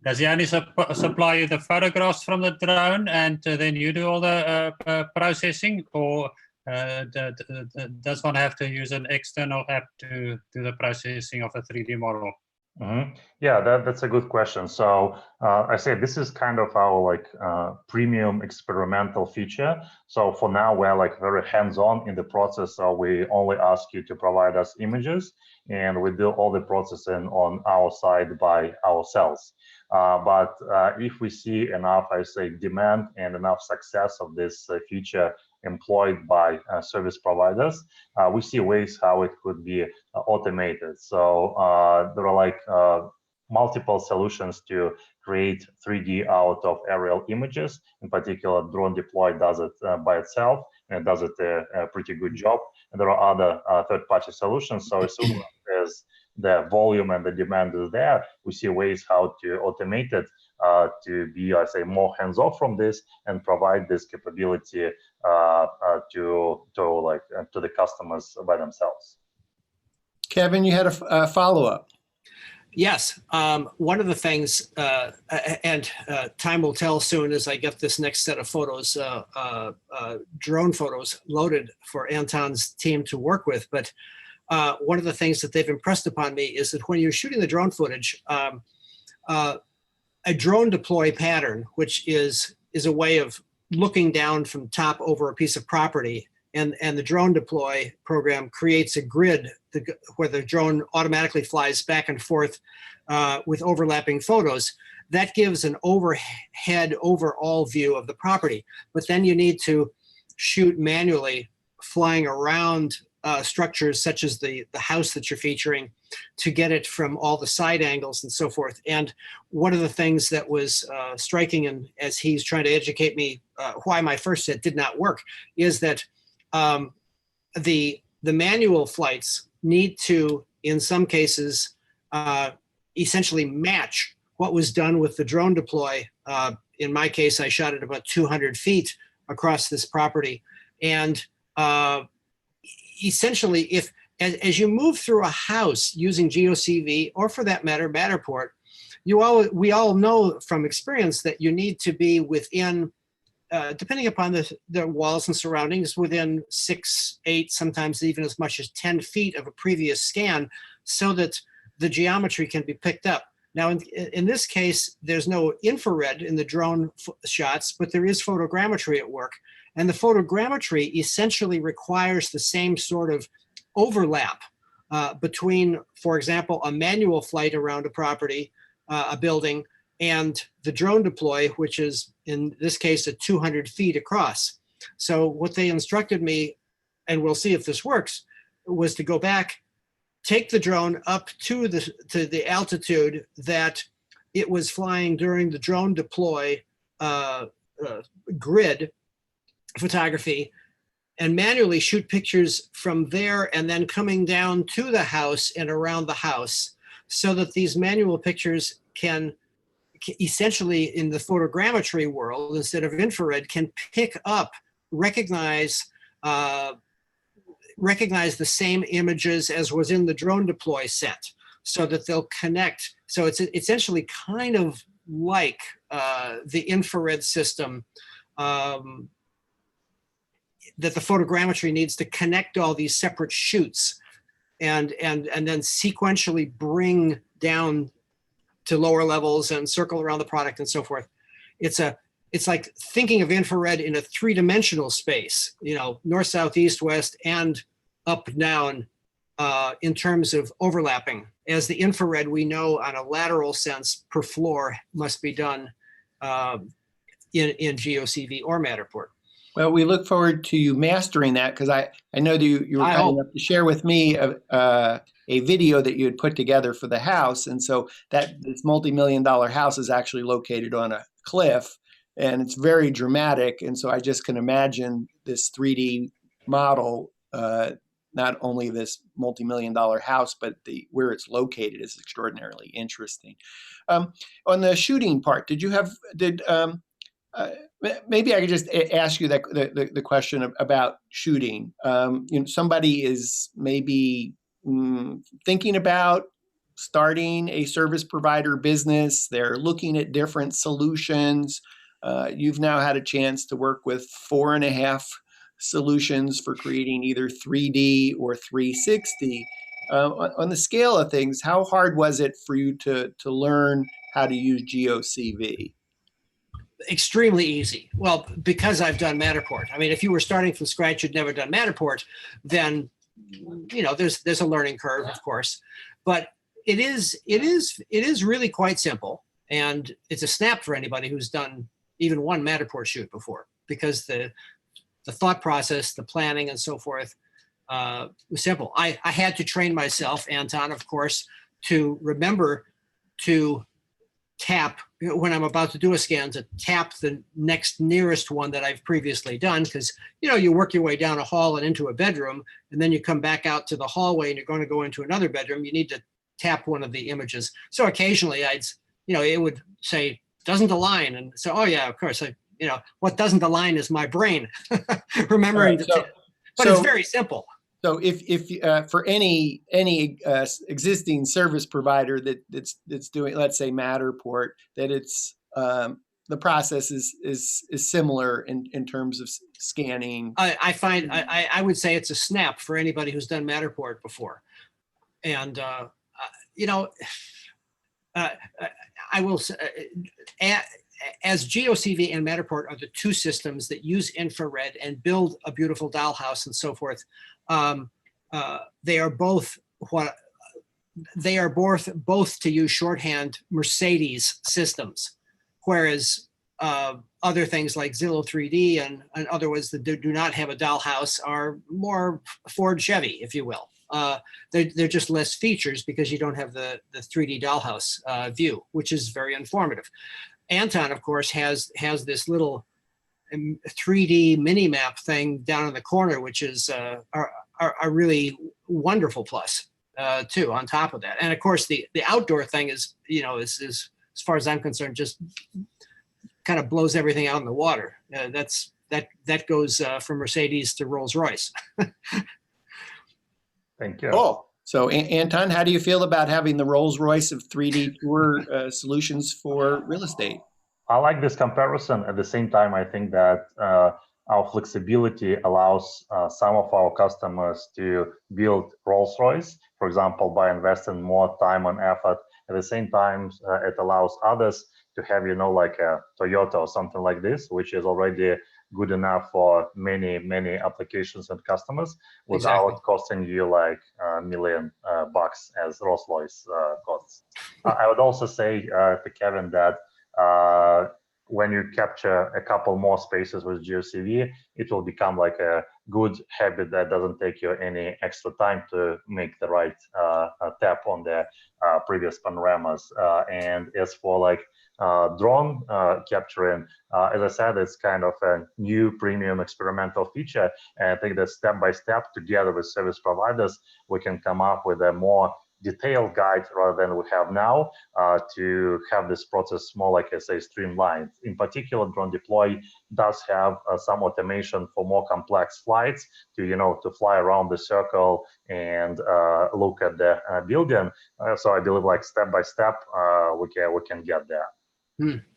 does he only supply you the photographs from the drone and then you do all the processing, or does one have to use an external app to do the processing of a 3D model? Yeah, that's a good question. So I say this is kind of our premium experimental feature. So for now, we're like very hands-on in the process. So we only ask you to provide us images, and we do all the processing on our side by ourselves. But if we see enough, I say, demand and enough success of this feature employed by service providers, we see ways how it could be automated. So there are like multiple solutions to create 3D out of aerial images. In particular, Drone Deploy does it by itself, and it does it a pretty good job. And there are other third-party solutions. So as soon as the volume and the demand is there, we see ways how to automate it to be, I say, more hands-off from this and provide this capability to the customers by themselves. Kevin, you had a follow-up. Yes, one of the things, and time will tell soon as I get this next set of photos, drone photos loaded for Anton's team to work with. But one of the things that they've impressed upon me is that when you're shooting the drone footage, a drone deploy pattern, which is a way of looking down from top over a piece of property, and the drone deploy program creates a grid where the drone automatically flies back and forth with overlapping photos. That gives an overhead overall view of the property. But then you need to shoot manually, flying around structures such as the house that you're featuring, to get it from all the side angles and so forth. And one of the things that was striking, and as he's trying to educate me why my first set did not work, is that the manual flights need to, in some cases, essentially match what was done with the drone deploy. In my case, I shot at about 200 feet across this property. And essentially, as you move through a house using GeoCV, or for that matter, Matterport, we all know from experience that you need to be within, depending upon the walls and surroundings, within 6, 8, sometimes even as much as 10 feet of a previous scan, so that the geometry can be picked up. Now, in this case, there's no infrared in the drone shots, but there is photogrammetry at work. And the photogrammetry essentially requires the same sort of overlap between, for example, a manual flight around a property, a building, and the drone deploy, which is, in this case, at 200 feet across. So what they instructed me, and we'll see if this works, was to go back, take the drone up to the altitude that it was flying during the drone deploy grid photography, and manually shoot pictures from there, and then coming down to the house and around the house, so that these manual pictures can essentially, in the photogrammetry world, instead of infrared, can pick up, recognize the same images as was in the drone deploy set, so that they'll connect. So it's essentially kind of like the infrared system that the photogrammetry needs to connect all these separate shoots and then sequentially bring down to lower levels and circle around the product and so forth. It's like thinking of infrared in a 3-dimensional space, north, south, east, west, and up, down, in terms of overlapping. As the infrared, we know on a lateral sense per floor must be done in GeoCV or Matterport. Well, we look forward to you mastering that, because I know that you were kind enough to share with me a video that you had put together for the house. And so this multi-million-dollar house is actually located on a cliff, and it's very dramatic. And so I just can imagine this 3D model, not only this multi-million-dollar house, but where it's located is extraordinarily interesting. On the shooting part, maybe I could just ask you the question about shooting. Somebody is maybe thinking about starting a service provider business. They're looking at different solutions. You've now had a chance to work with 4.5 solutions for creating either 3D or 360. On the scale of things, how hard was it for you to learn how to use GeoCV? Extremely easy. Well, because I've done Matterport. I mean, if you were starting from scratch, you'd never done Matterport, then there's a learning curve, of course. But it is really quite simple, and it's a snap for anybody who's done even one Matterport shoot before, because the thought process, the planning, and so forth was simple. I had to train myself, Anton, of course, to remember to tap when I'm about to do a scan, to tap the next nearest one that I've previously done, because you work your way down a hall and into a bedroom, and then you come back out to the hallway and you're going to go into another bedroom. You need to tap one of the images. So occasionally it would say doesn't align, and so oh yeah, of course, what doesn't align is my brain remembering but it's very simple. So if for any existing service provider that's doing, let's say, Matterport, that it's the process is similar in terms of scanning. I find I would say it's a snap for anybody who's done Matterport before, and I will say, as GeoCV and Matterport are the two systems that use infrared and build a beautiful dollhouse and so forth. They are both both to use shorthand Mercedes systems, whereas other things like Zillow 3D and other ones that do not have a dollhouse are more Ford Chevy, if you will. They're just less features because you don't have the 3D dollhouse view, which is very informative. Anton, of course, has this little 3D mini map thing down in the corner, which is a really wonderful plus too on top of that. And of course, the outdoor thing is as far as I'm concerned, just kind of blows everything out in the water. That goes from Mercedes to Rolls-Royce. Thank you. Oh, so Anton, how do you feel about having the Rolls-Royce of 3D tour solutions for real estate? I like this comparison. At the same time, I think that our flexibility allows some of our customers to build Rolls-Royce, for example, by investing more time and effort. At the same time, it allows others to have, like a Toyota or something like this, which is already good enough for many, many applications and customers without costing you like $1 million as Rolls-Royce costs. I would also say to Kevin that when you capture a couple more spaces with GeoCV, it will become like a good habit that doesn't take you any extra time to make the right tap on the previous panoramas. And as for like drone capturing, as I said, it's kind of a new premium experimental feature. And I think that step by step, together with service providers, we can come up with a more detailed guide rather than we have now to have this process more, like I say, streamlined. In particular, Drone Deploy does have some automation for more complex flights to fly around the circle and look at the building. So I believe like step by step, we can get there.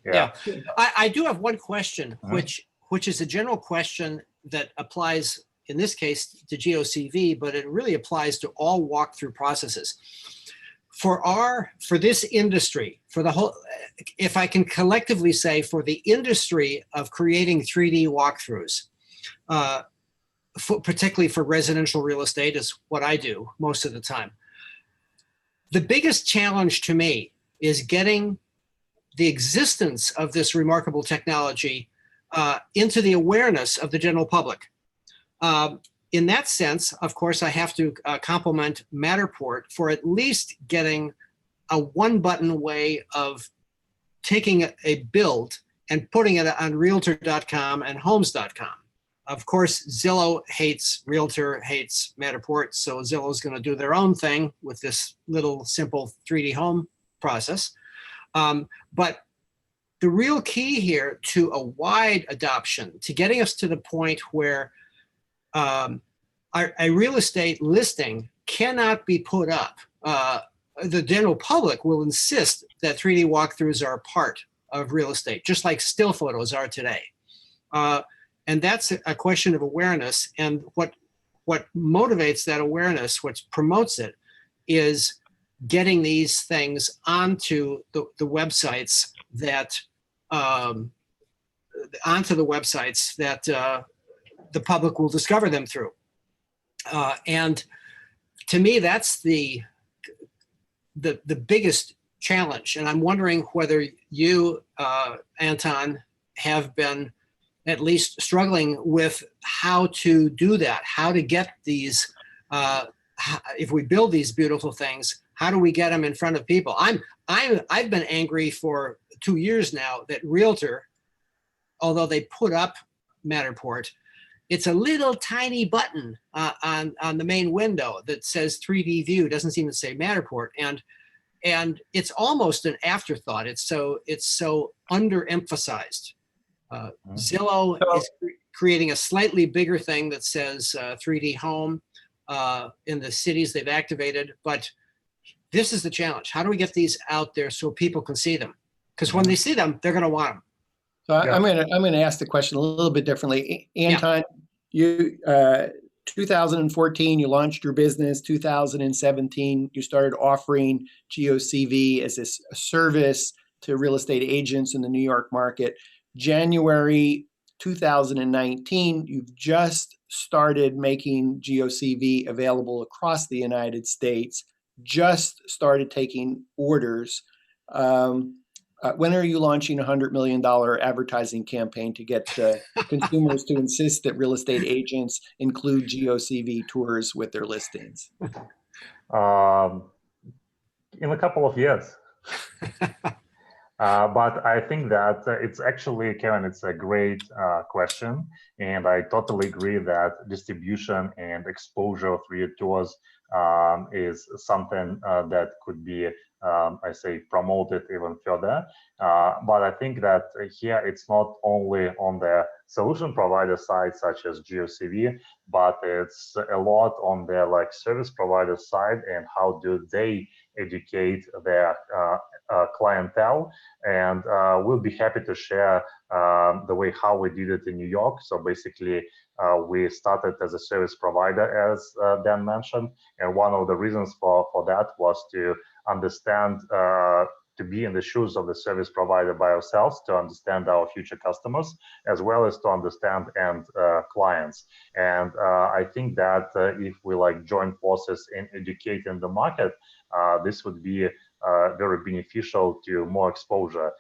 Yeah. I do have one question, which is a general question that applies in this case to GeoCV, but it really applies to all walkthrough processes. For this industry, for the whole, if I can collectively say, for the industry of creating 3D walkthroughs, particularly for residential real estate, is what I do most of the time. The biggest challenge to me is getting the existence of this remarkable technology into the awareness of the general public. In that sense, of course, I have to compliment Matterport for at least getting a one-button way of taking a build and putting it on Realtor.com and Homes.com. Of course, Zillow hates Realtor, hates Matterport, so Zillow's going to do their own thing with this little simple 3D home process. But the real key here to a wide adoption, to getting us to the point where a real estate listing cannot be put up. The general public will insist that 3D walkthroughs are a part of real estate, just like still photos are today. And that's a question of awareness. And what motivates that awareness, what promotes it, is getting these things onto the websites that the public will discover them through. And to me, that's the biggest challenge. And I'm wondering whether you, Anton, have been at least struggling with how to do that, how to get these, if we build these beautiful things, how do we get them in front of people? I've been angry for 2 years now that Realtor, although they put up Matterport, it's a little tiny button on the main window that says 3D view, doesn't seem to say Matterport, and it's almost an afterthought. It's so underemphasized. Zillow is creating a slightly bigger thing that says 3D home in the cities they've activated, but this is the challenge. How do we get these out there so people can see them? Because when they see them, they're going to want them. So I'm gonna ask the question a little bit differently. Anton, you 2014 you launched your business. 2017 you started offering GeoCV as a service to real estate agents in the New York market. January 2019 you've just started making GeoCV available across the United States. Just started taking orders. When are you launching a $100 million advertising campaign to get consumers to insist that real estate agents include GeoCV tours with their listings? In a couple of years. But I think that it's actually, Kevin, it's a great question. And I totally agree that distribution and exposure through your tours is something that could be, I say, promoted even further. But I think that here it's not only on the solution provider side, such as GeoCV, but it's a lot on the service provider side and how do they educate their clientele. And we'll be happy to share the way how we did it in New York. So basically, we started as a service provider, as Dan mentioned, and one of the reasons for that was to understand, to be in the shoes of the service provider by ourselves, to understand our future customers, as well as to understand end clients. And I think that if we join forces in educating the market, this would be very beneficial to more exposure.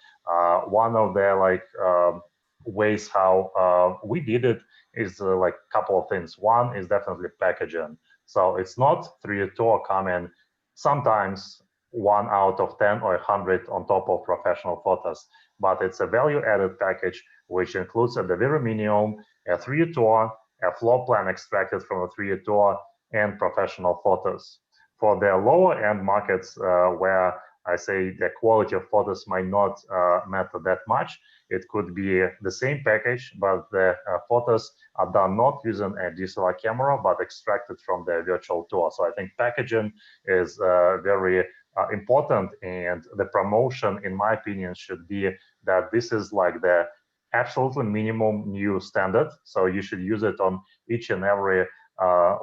One of the ways how we did it is a couple of things. One is definitely packaging. So it's not through a tour coming sometimes 1 out of 10 or 100 on top of professional photos, but it's a value-added package which includes at the very minimum a 3D tour, a floor plan extracted from a 3D tour, and professional photos. For the lower end markets where I say the quality of photos might not matter that much, it could be the same package, but the photos are done not using a DSLR camera, but extracted from the virtual tour. So I think packaging is very important, and the promotion, in my opinion, should be that this is the absolutely minimum new standard. So you should use it on each and every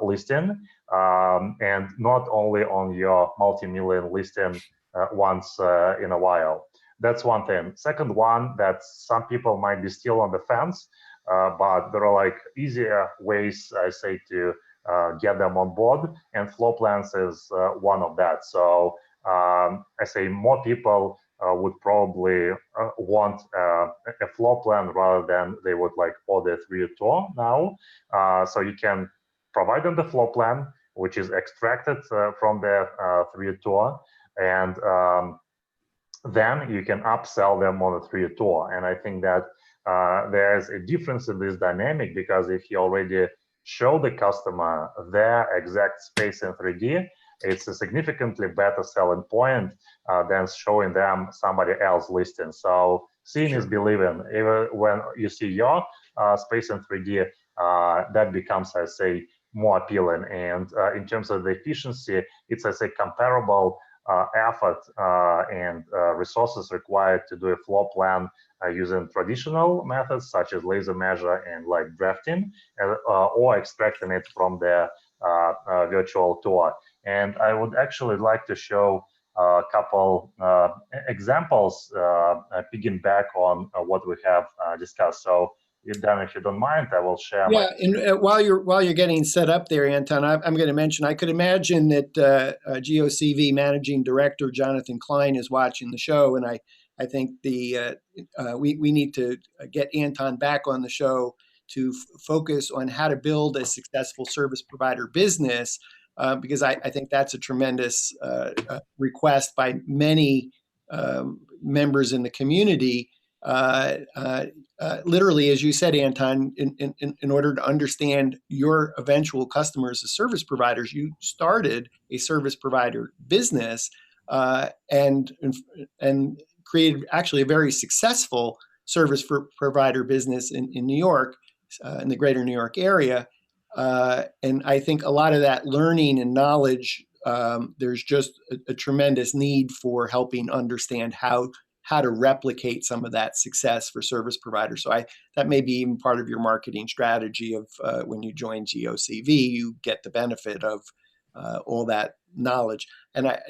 listing, and not only on your multi-million listing once in a while. That's one thing. Second one, that some people might be still on the fence, but there are easier ways, I say, to get them on board, and floor plans is one of that. So I say more people would probably want a floor plan rather than they would order 3D tour now. So you can provide them the floor plan, which is extracted from the 3D tour, and then you can upsell them on a 3D tour. And I think that there's a difference in this dynamic, because if you already show the customer their exact space in 3D, it's a significantly better selling point than showing them somebody else listing. So seeing is believing. Even when you see your space in 3D, that becomes, I say, more appealing. And in terms of the efficiency, it's, I say, comparable effort and resources required to do a floor plan using traditional methods such as laser measure and like drafting, or extracting it from the virtual tour. And I would actually like to show a couple examples piggyback on what we have discussed. So, Dan, if you don't mind, I will share. Yeah, and while you're getting set up there, Anton, I'm going to mention I could imagine that GeoCV Managing Director Jonathan Klein is watching the show, and I think we need to get Anton back on the show to focus on how to build a successful service provider business, because I think that's a tremendous request by many members in the community. Literally, as you said, Anton, in order to understand your eventual customers as service providers, you started a service provider business and created actually a very successful service provider business in New York, in the greater New York area. And I think a lot of that learning and knowledge, there's just a tremendous need for helping understand how to replicate some of that success for service providers. So that may be even part of your marketing strategy of when you join GeoCV, you get the benefit of all that knowledge. And I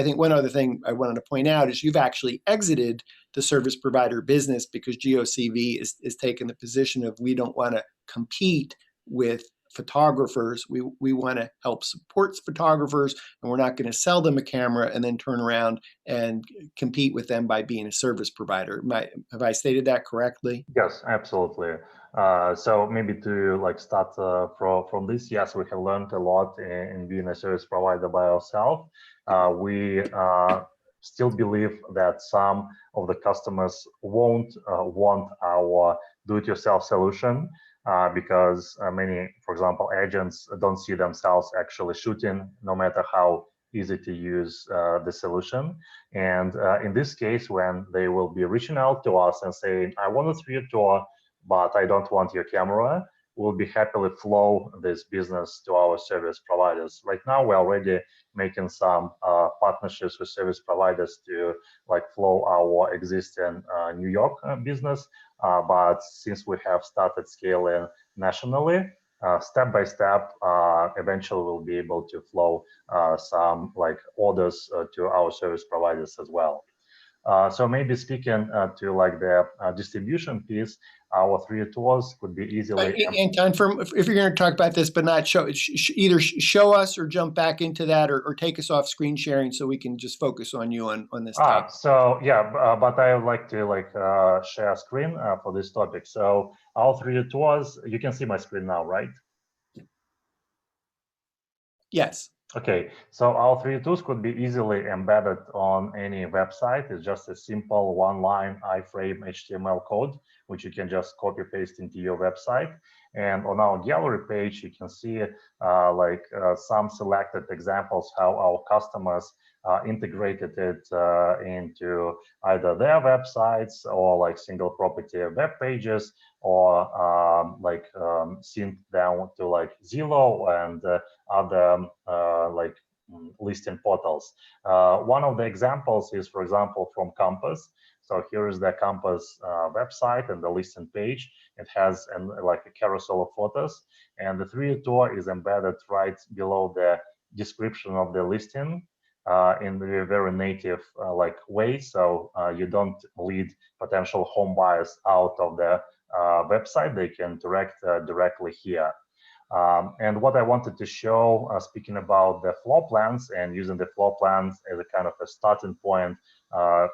think one other thing I wanted to point out is you've actually exited the service provider business because GeoCV is taking the position of we don't want to compete with photographers. We want to help support photographers, and we're not going to sell them a camera and then turn around and compete with them by being a service provider. Have I stated that correctly? Yes, absolutely. So maybe to like start from this, yes, we have learned a lot in being a service provider by ourselves. We still believe that some of the customers won't want our do-it-yourself solution. Because many, for example, agents don't see themselves actually shooting, no matter how easy to use the solution. And in this case, when they will be reaching out to us and saying, I want a 3D tour, but I don't want your camera, we'll be happily flow this business to our service providers. Right now, we're already making some partnerships with service providers to like flow our existing New York business. But since we have started scaling nationally, step by step, eventually we'll be able to flow some like orders to our service providers as well. So maybe speaking to like the distribution piece, our 3D tours could be easily. Anton, if you're going to talk about this, but not show, either show us or jump back into that, or take us off screen sharing so we can just focus on you on this topic. So yeah, but I would like to like share screen for this topic. So our 3D tours, you can see my screen now, right? Yes. Okay, so our 3D tools could be easily embedded on any website. It's just a simple one-line iframe HTML code, which you can just copy paste into your website. And on our gallery page, you can see some selected examples how our customers integrated it into either their websites or like single property web pages, or synced down to like Zillow and other listing portals. One of the examples is, for example, from Compass. So here is the Compass website and the listing page. It has like a carousel of photos, and the 3D tour is embedded right below the description of the listing in a very native way. So you don't lead potential home buyers out of the website. They can direct directly here. And what I wanted to show, speaking about the floor plans and using the floor plans as a kind of a starting point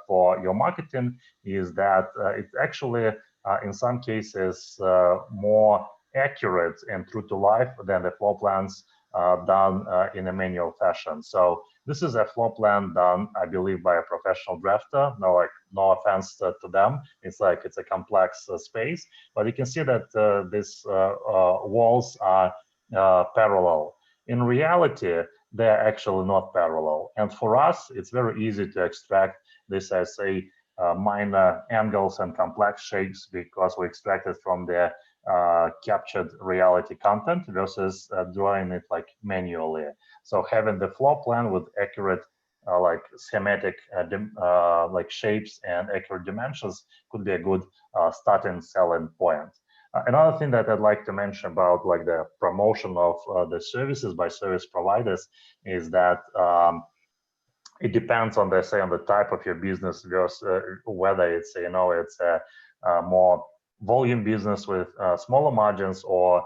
for your marketing, is that it's actually, in some cases, more accurate and true to life than the floor plans done in a manual fashion. So this is a floor plan done, I believe, by a professional drafter. No offense to them. It's a complex space, but you can see that these walls are parallel. In reality, they're actually not parallel. And for us, it's very easy to extract this as a minor angles and complex shapes, because we extract it from the captured reality content versus drawing it like manually. So having the floor plan with accurate like schematic like shapes and accurate dimensions could be a good starting selling point. Another thing that I'd like to mention about like the promotion of the services by service providers is that it depends on the on the type of your business versus whether it's it's a more volume business with smaller margins or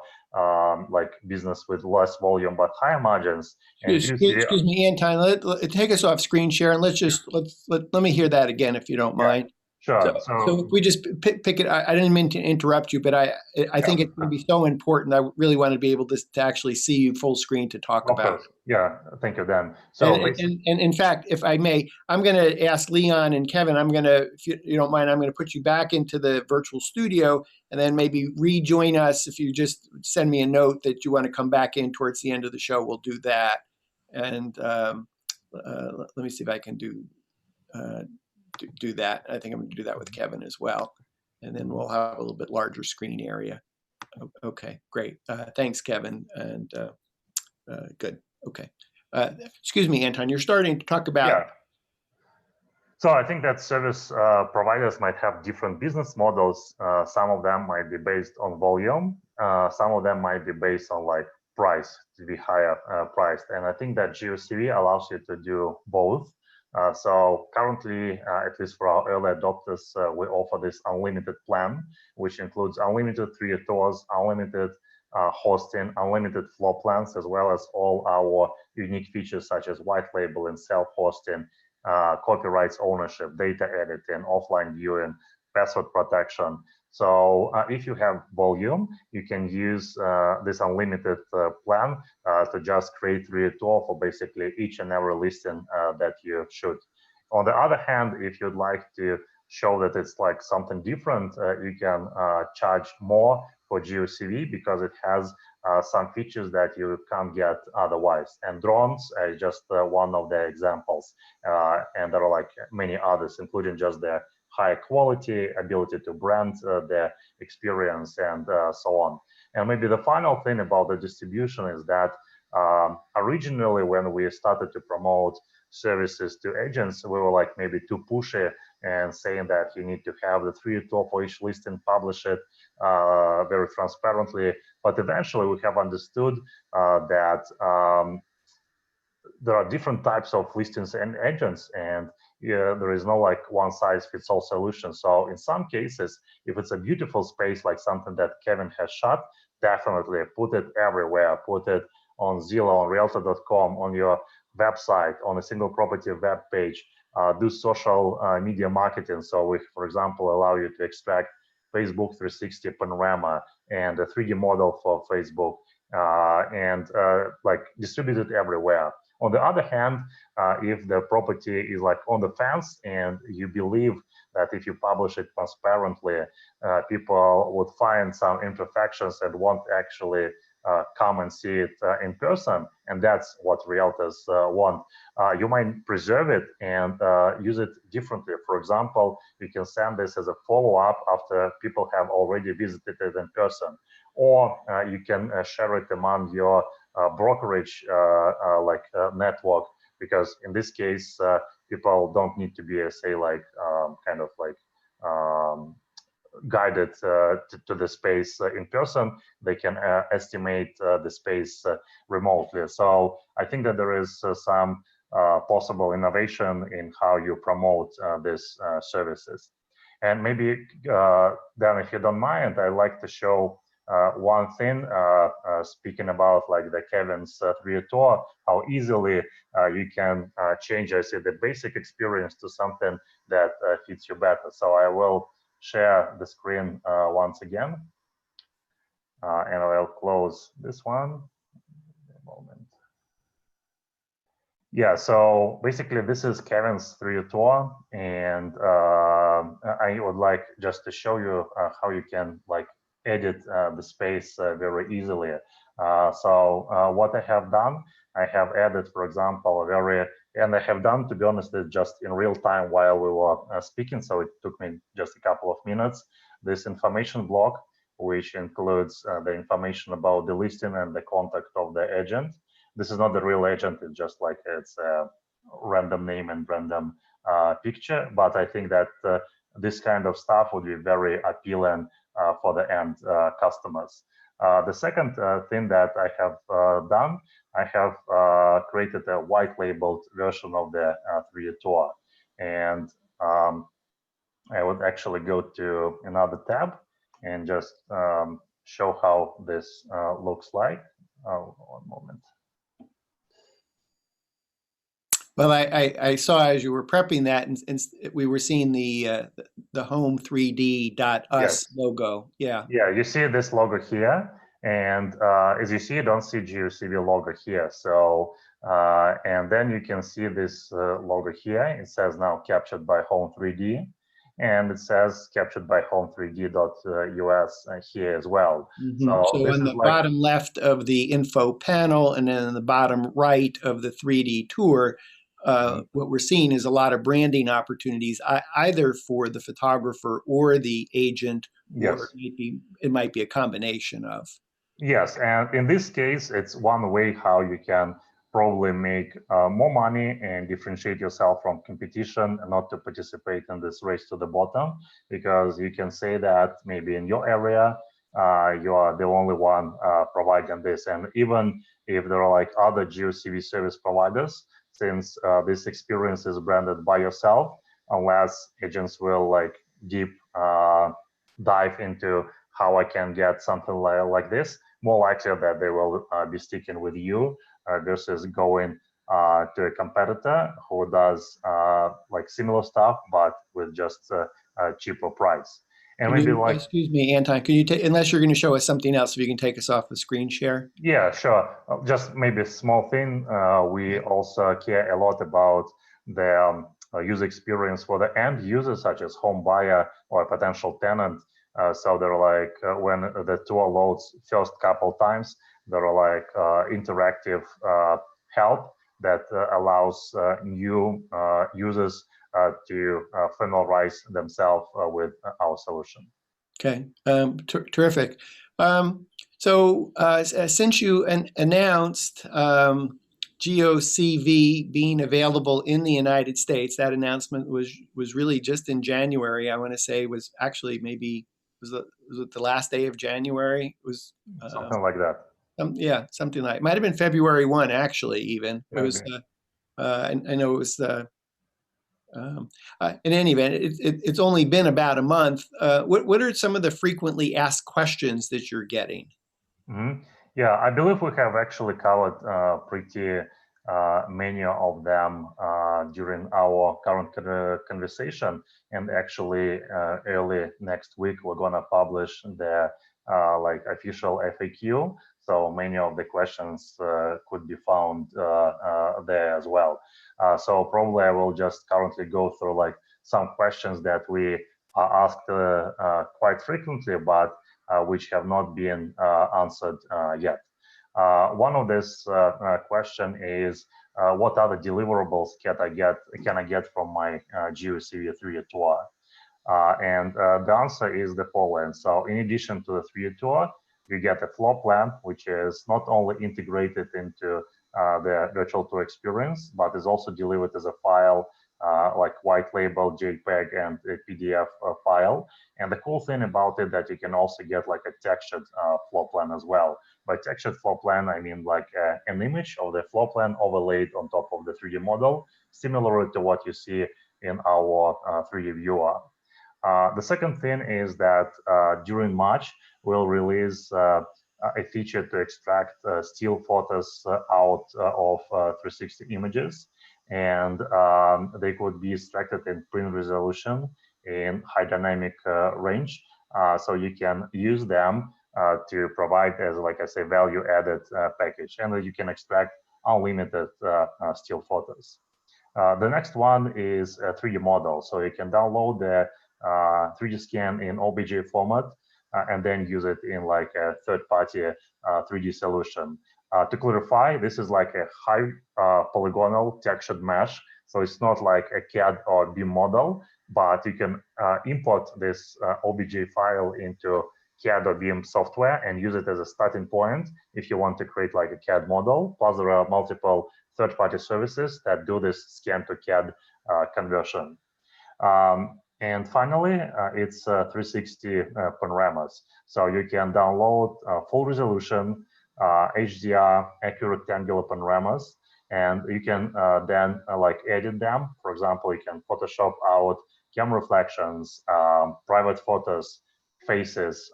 like business with less volume but higher margins. And Excuse me, Anton. Take us off screen share and let me hear that again if you don't mind. Sure. So if we just pick it, I didn't mean to interrupt you, but I think it's going to be so important. I really wanted to be able to actually see you full screen to talk about it. Yeah, thank you, Dan. So and in fact, if I may, I'm going to ask Leon and Kevin, if you don't mind, I'm going to put you back into the virtual studio and then maybe rejoin us. If you just send me a note that you want to come back in towards the end of the show, we'll do that. And let me see if I can do that. I think I'm going to do that with Kevin as well. And then we'll have a little bit larger screen area. Okay, great. Thanks, Kevin. And good. Okay. Excuse me, Anton, you're starting to talk about. Yeah. So I think that service providers might have different business models. Some of them might be based on volume. Some of them might be based on like price, to be higher priced. And I think that GeoCV allows you to do both. So currently, at least for our early adopters, we offer this unlimited plan, which includes unlimited 3 tours, unlimited hosting, unlimited floor plans, as well as all our unique features such as white labeling, self-hosting, copyrights ownership, data editing, offline viewing, password protection. So if you have volume, you can use this unlimited plan to just create 3 tour for basically each and every listing that you shoot. On the other hand, if you'd like to show that it's like something different, you can charge more for GeoCV because it has some features that you can't get otherwise. And drones is just one of the examples. And there are like many others, including just the high quality, ability to brand the experience, and so on. And maybe the final thing about the distribution is that originally when we started to promote services to agents, we were like maybe too pushy and saying that you need to have the 3 tour for each listing, publish it very transparently. But eventually we have understood that there are different types of listings and agents, and there is no like one size fits all solution. So in some cases, if it's a beautiful space like something that Kevin has shot, definitely put it everywhere. Put it on Zillow, on Realtor.com, on your website, on a single property web page. Do social media marketing. So we, for example, allow you to extract Facebook 360 panorama and a 3D model for Facebook, and like distribute it everywhere. On the other hand, if the property is like on the fence and you believe that if you publish it transparently, people would find some imperfections and won't actually come and see it in person, and that's what realtors want. You might preserve it and use it differently. For example, you can send this as a follow-up after people have already visited it in person, or you can share it among your brokerage network, because in this case, people don't need to be, say, like kind of like guided to the space in person. They can estimate the space remotely. So I think that there is some possible innovation in how you promote these services. And maybe Dan, if you don't mind, I'd like to show one thing, speaking about like the Kevin's 3 tour, how easily you can change, I say, the basic experience to something that fits you better. So I will share the screen once again, and I'll close this one. A moment. Yeah, so basically this is Kevin's 3 tour, and I would like just to show you how you can like edit the space very easily. So what I have done, I have added, for example, and I have done, to be honest, just in real time while we were speaking, so it took me just a couple of minutes, this information block, which includes the information about the listing and the contact of the agent. This is not the real agent, it's just like it's random name and random picture, but I think that this kind of stuff would be very appealing for the end customers. The second thing that I have done, I have created a white labeled version of the 3D tour. And I would actually go to another tab and just show how this looks like. One moment. Well, I saw as you were prepping that, and we were seeing the home3d.us Yes. logo. Yeah. Yeah, you see this logo here, and as you see, you don't see GeoCV logo here. So, and then you can see this logo here. It says now captured by Home3D, and it says captured by home3d.us here as well. So this on is the like, bottom left of the info panel, and then on the bottom right of the 3D tour, what we're seeing is a lot of branding opportunities, either for the photographer or the agent, yes. or it might be a combination of. Yes, and in this case, it's one way how you can probably make more money and differentiate yourself from competition and not to participate in this race to the bottom, because you can say that maybe in your area, you are the only one providing this. And even if there are like other GeoCV service providers, since this experience is branded by yourself, unless agents will like deep dive into how I can get something like this, more likely that they will be sticking with you versus going to a competitor who does like similar stuff, but with just a cheaper price. And maybe like, excuse me, Anton, can you take, unless you're going to show us something else, if you can take us off the screen share? Yeah, sure. Just maybe a small thing. We also care a lot about the user experience for the end user, such as home buyer or a potential tenant. So they're like, when the tour loads first couple times, there are like interactive help that allows new users to familiarize themselves with our solution. Okay, terrific. So since you announced GeoCV being available in the United States, that announcement was really just in January. I want to say was actually maybe was it the last day of January? It was something like that. Yeah, something like it might have been February 1 actually. Even maybe. It was. I know it was in any event, it's only been about a month. What are some of the frequently asked questions that you're getting? Mm-hmm. Yeah, I believe we have actually covered pretty many of them during our current conversation. And actually, early next week, we're gonna publish the like official FAQ. So many of the questions could be found there as well. So probably I will just currently go through like some questions that we are asked quite frequently, but which have not been answered yet. One of this question is, what other deliverables can I get from my GeoCV 3D tour? And the answer is the following. So in addition to the 3D tour, you get a floor plan, which is not only integrated into the virtual tour experience, but is also delivered as a file, like white label, JPEG, and a PDF file. And the cool thing about it that you can also get like a textured floor plan as well. By textured floor plan, I mean like an image of the floor plan overlaid on top of the 3D model, similar to what you see in our 3D viewer. The second thing is that during March, we'll release a feature to extract still photos out of 360 images, and they could be extracted in print resolution in high dynamic range. So you can use them to provide as, like I say, value added package, and you can extract unlimited still photos. The next one is a 3D model. So you can download the 3D scan in OBJ format and then use it in like a third-party 3D solution. To clarify, this is like a high polygonal textured mesh. So it's not like a CAD or BIM model, but you can import this OBJ file into CAD or BIM software and use it as a starting point if you want to create like a CAD model. Plus, there are multiple third-party services that do this scan to CAD conversion. And finally, it's 360 panoramas. So you can download full resolution, HDR, accurate angular panoramas, and you can then like edit them. For example, you can Photoshop out camera reflections, private photos, faces,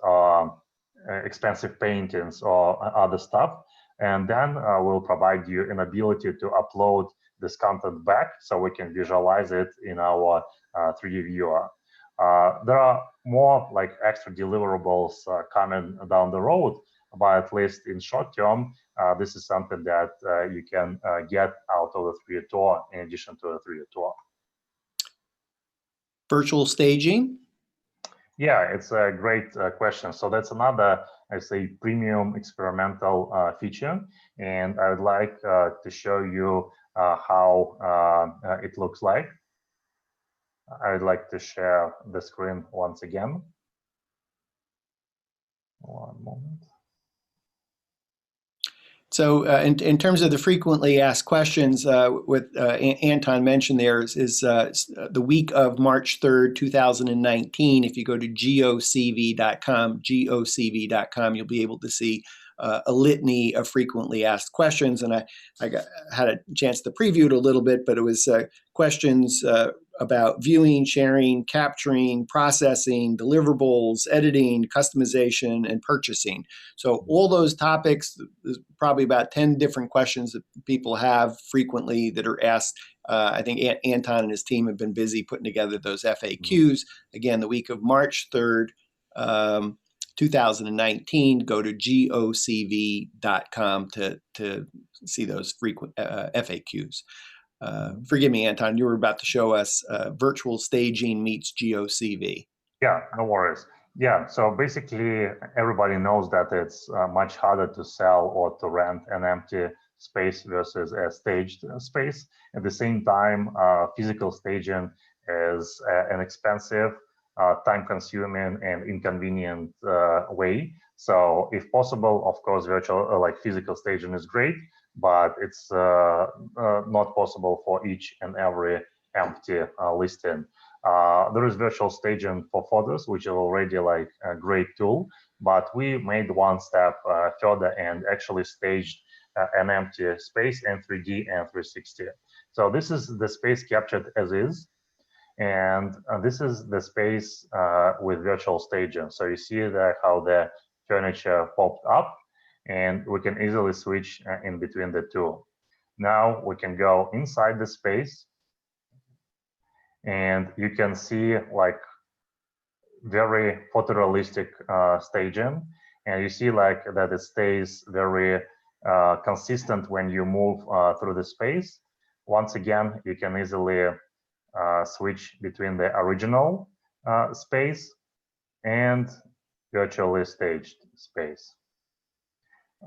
expensive paintings, or other stuff. And then we'll provide you an ability to upload this content back so we can visualize it in our 3D viewer. There are more like extra deliverables coming down the road, but at least in short term, this is something that you can get out of the 3D tour in addition to the 3D tour. Virtual staging? Yeah, it's a great question. So that's another, I say, premium experimental feature, and I would like to show you how it looks like. I would like to share the screen once again. One moment. So in terms of the frequently asked questions, what Anton mentioned there is the week of March 3rd, 2019. If you go to GeoCV.com, you'll be able to see a litany of frequently asked questions. And I had a chance to preview it a little bit, but it was questions about viewing, sharing, capturing, processing, deliverables, editing, customization, and purchasing. So all those topics, there's probably about 10 different questions that people have frequently that are asked. I think Anton and his team have been busy putting together those FAQs. Again, the week of March 3rd, 2019, go to GeoCV.com to see those frequent FAQs. Forgive me, Anton, you were about to show us virtual staging meets GeoCV. Yeah, no worries. Yeah, so basically everybody knows that it's much harder to sell or to rent an empty space versus a staged space. At the same time, physical staging is an expensive, time-consuming, and inconvenient way. So if possible, of course, virtual like physical staging is great, but it's not possible for each and every empty listing. There is virtual staging for photos, which is already like a great tool, but we made one step further and actually staged an empty space in 3D and 360. So this is the space captured as is, and this is the space with virtual staging. So you see that how the furniture popped up, and we can easily switch in between the two. Now we can go inside the space, and you can see like very photorealistic staging, and you see like that it stays very consistent when you move through the space. Once again, you can easily switch between the original space and virtually staged space.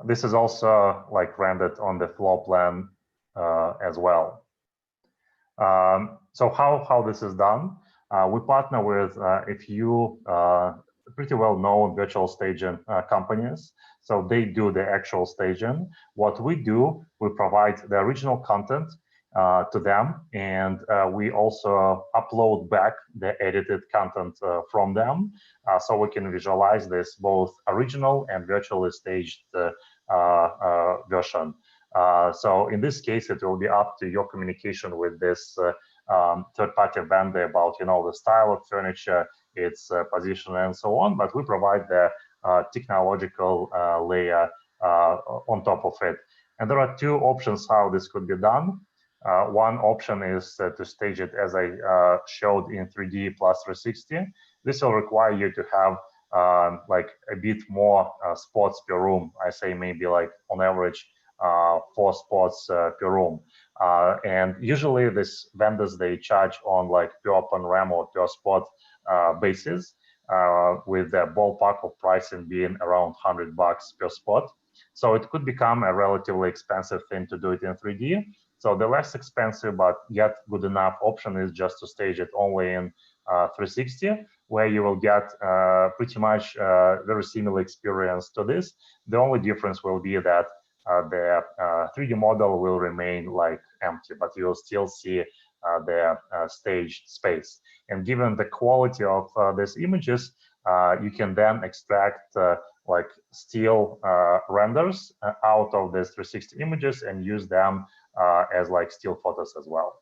This is also like rendered on the floor plan as well. So how this is done? We partner with a few pretty well-known virtual staging companies. So they do the actual staging. What we do, we provide the original content to them, and we also upload back the edited content from them, so we can visualize this both original and virtually staged version. So in this case, it will be up to your communication with this third-party vendor about, you know, the style of furniture, its position, and so on. But we provide the technological layer on top of it. And there are two options how this could be done. One option is to stage it as I showed in 3D plus 360. This will require you to have like a bit more spots per room. I say maybe like on average 4 spots per room. And usually these vendors, they charge on like per panorama or per spot basis, with the ballpark of pricing being around $100 per spot. So it could become a relatively expensive thing to do it in 3D. So the less expensive but yet good enough option is just to stage it only in 360, where you will get pretty much very similar experience to this. The only difference will be that the 3D model will remain like empty, but you'll still see the staged space. And given the quality of these images, you can then extract like still renders out of these 360 images and use them as like still photos as well.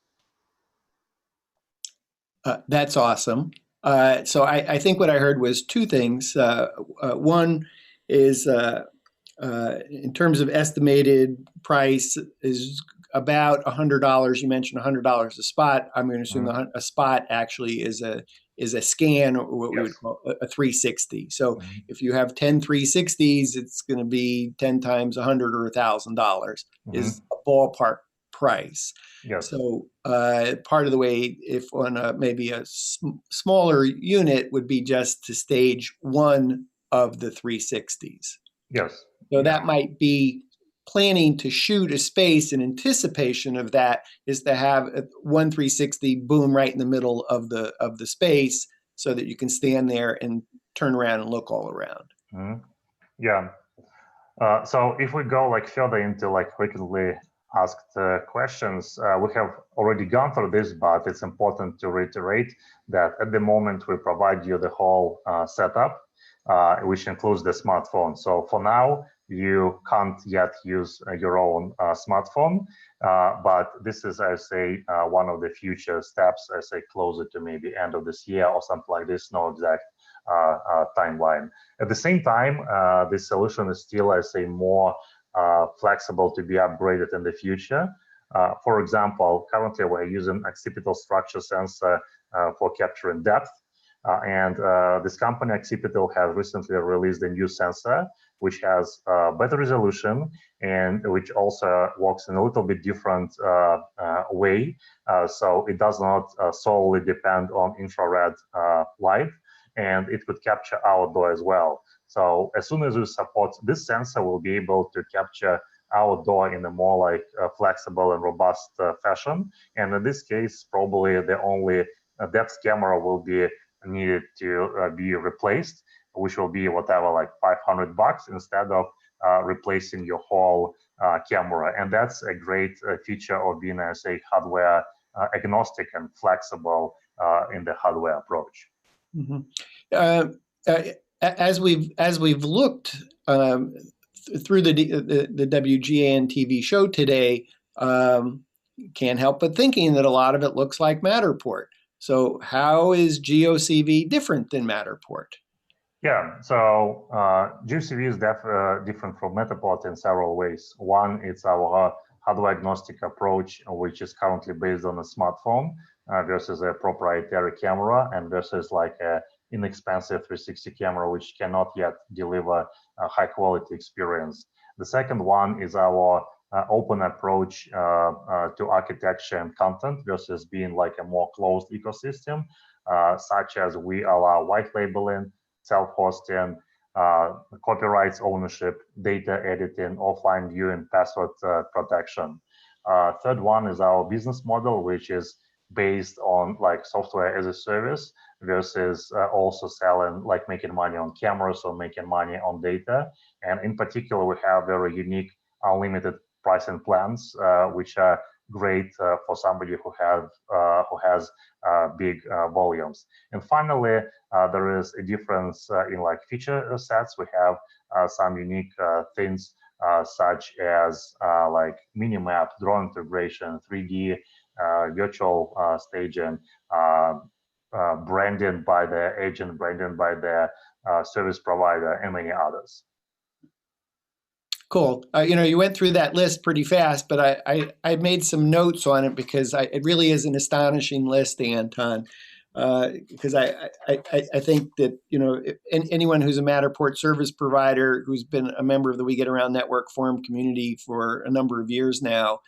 That's awesome. So I think what I heard was two things. One is in terms of estimated price is about $100. You mentioned $100 a spot. I'm going to assume a spot actually is a scan, or what we would call a 360. So if you have 10 360s, it's going to be 10 times $100 or $1,000 is a ballpark price. Yes. So part of the way, if on maybe a smaller unit, would be just to stage one of the 360s. Yes. So that might be planning to shoot a space in anticipation of that, is to have one 360 boom right in the middle of the space, so that you can stand there and turn around and look all around. Yeah. So if we go like further into like frequently asked questions, we have already gone through this, but it's important to reiterate that at the moment we provide you the whole setup, which includes the smartphone. So for now, you can't yet use your own smartphone, but this is, I say, one of the future steps, I say, closer to maybe end of this year or something like this, no exact timeline. At the same time, this solution is still, I say, more flexible to be upgraded in the future. For example, currently we're using occipital structure sensor for capturing depth. And this company, Occipital, has recently released a new sensor, which has better resolution and which also works in a little bit different way. So it does not solely depend on infrared light, and it could capture outdoor as well. So as soon as we support this sensor, we'll be able to capture outdoor in a more like flexible and robust fashion. And in this case, probably the only depth camera will be needed to be replaced, which will be whatever, like $500 instead of replacing your whole camera. And that's a great feature of being, I say, hardware agnostic and flexible in the hardware approach. As we've looked through the WGAN-TV show today, can't help but thinking that a lot of it looks like Matterport. So how is GeoCV different than Matterport? Yeah, so GeoCV is different from Matterport in several ways. One, it's our hardware agnostic approach, which is currently based on a smartphone versus a proprietary camera, and versus like a inexpensive 360 camera, which cannot yet deliver a high quality experience. The second one is our open approach to architecture and content versus being like a more closed ecosystem, such as we allow white labeling, self-hosting, copyrights ownership, data editing, offline viewing, password protection. Third one is our business model, which is based on like software as a service versus also selling, like making money on cameras or making money on data. And in particular, we have very unique unlimited pricing plans, which are great for somebody who has big volumes. And finally, there is a difference in like feature sets. We have some unique things such as like mini map, drone integration, 3D, virtual staging, branding by the agent, branding by the service provider, and many others. Cool. You went through that list pretty fast, but I made some notes on it because it really is an astonishing list, Anton. Because I think that anyone who's a Matterport service provider who's been a member of the We Get Around Network forum community for a number of years now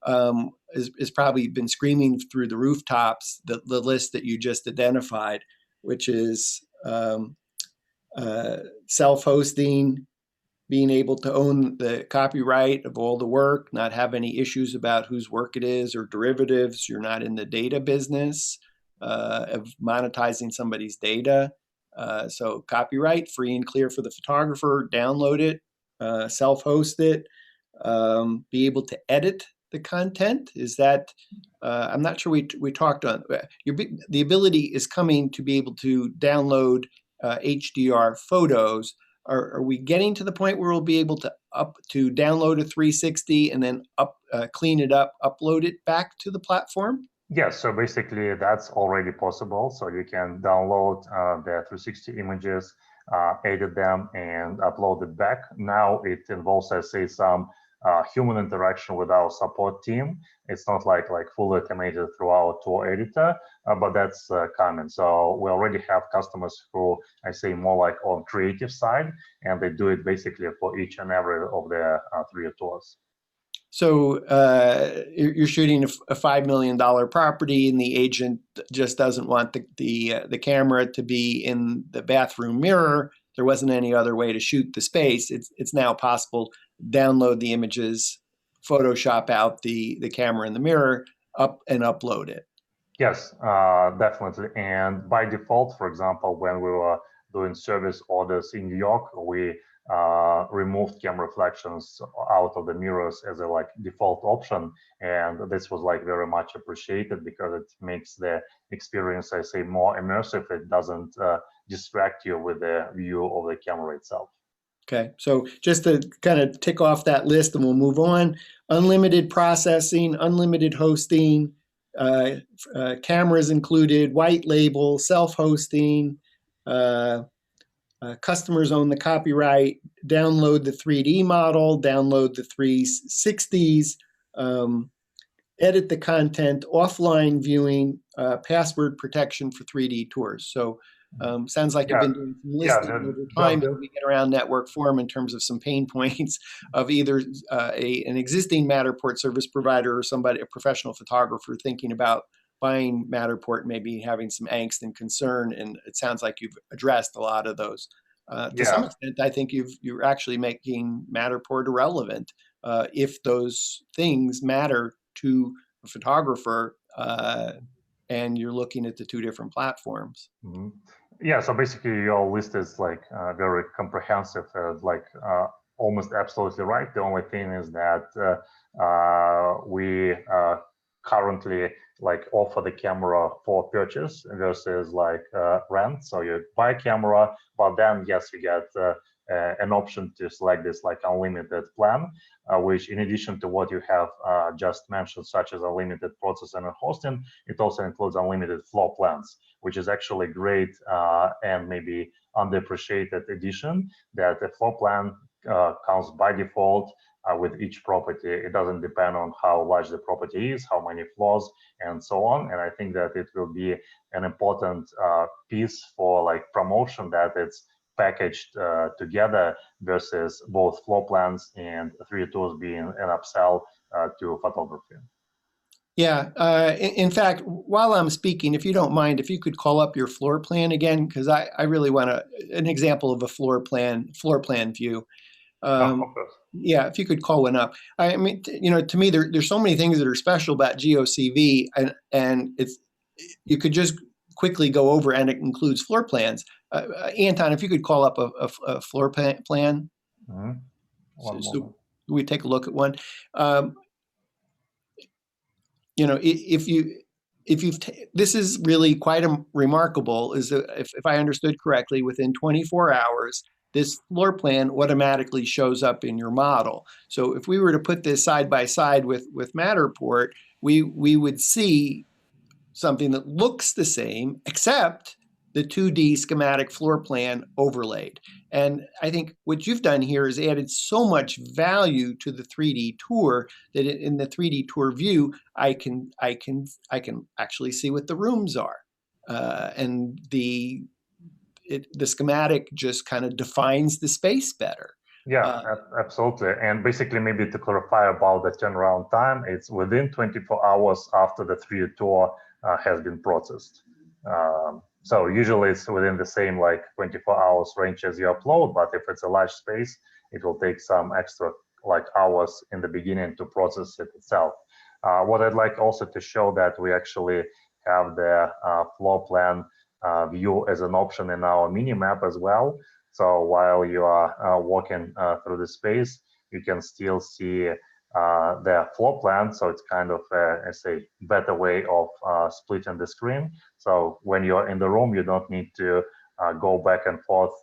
has probably been screaming through the rooftops the list that you just identified, which is self-hosting, being able to own the copyright of all the work, not have any issues about whose work it is or derivatives. You're not in the data business of monetizing somebody's data. So copyright, free and clear for the photographer, download it, self-host it. be able to edit the content? Is that, I'm not sure we talked on, the ability is coming to be able to download HDR photos. Are we getting to the point where we'll be able to download a 360 and then clean it up, upload it back to the platform? Yes, so basically that's already possible. So you can download the 360 images, edit them, and upload it back. Now it involves, I say, some human interaction with our support team. It's not like fully automated through our tour editor, but that's common. So we already have customers who, I say, more like on creative side, and they do it basically for each and every of their 3 tours. So you're shooting a $5 million property, and the agent just doesn't want the camera to be in the bathroom mirror. There wasn't any other way to shoot the space. It's now possible. Download the images, Photoshop out the camera in the mirror, and upload it. Yes, definitely. And by default, for example, when we were doing service orders in New York, we removed camera reflections out of the mirrors as a default option, and this was very much appreciated because it makes the experience, I say, more immersive. It doesn't distract you with the view of the camera itself. Okay, so just to kind of tick off that list, and we'll move on. Unlimited processing, unlimited hosting, cameras included, white label, self-hosting. Customers own the copyright, download the 3D model, download the 360s, edit the content, offline viewing, password protection for 3D tours. So sounds like you've been doing some listing over time as we get around network form in terms of some pain points of either an existing Matterport service provider or somebody, a professional photographer thinking about buying Matterport, maybe having some angst and concern, and it sounds like you've addressed a lot of those. To some extent, I think you're actually making Matterport irrelevant if those things matter to a photographer, and you're looking at the 2 different platforms. Mm-hmm. Yeah, so basically your list is very comprehensive, almost absolutely right. The only thing is that we currently offer the camera for purchase versus rent. So you buy a camera, but then yes, you get an option to select this unlimited plan, which in addition to what you have just mentioned, such as unlimited processing and hosting, it also includes unlimited floor plans, which is actually great and maybe underappreciated addition, that the floor plan comes by default with each property. It doesn't depend on how large the property is, how many floors, and so on. And I think that it will be an important piece for promotion, that it's packaged together versus both floor plans and 3D tours being an upsell to photography. Yeah, in fact, while I'm speaking, if you don't mind, if you could call up your floor plan again, because I really want an example of a floor plan view. Yeah, if you could call one up. I mean, to me, there's so many things that are special about GeoCV, and you could just quickly go over, and it includes floor plans. Anton, if you could call up a floor plan. Mm-hmm. So we take a look at one. This is really quite remarkable. If I understood correctly, within 24 hours, this floor plan automatically shows up in your model. So if we were to put this side by side with Matterport, we would see something that looks the same, except the 2D schematic floor plan overlaid. And I think what you've done here is added so much value to the 3D tour that in the 3D tour view, I can actually see what the rooms are, and the schematic just kind of defines the space better. Yeah, absolutely. And basically, maybe to clarify about the turnaround time, it's within 24 hours after the 3D tour has been processed. So usually it's within the same 24 hours range as you upload, but if it's a large space, it will take some extra hours in the beginning to process it itself. What I'd like also to show that we actually have the floor plan view as an option in our mini map as well. So while you are walking through the space, you can still see the floor plan. So it's kind of a better way of splitting the screen. So when you're in the room, you don't need to go back and forth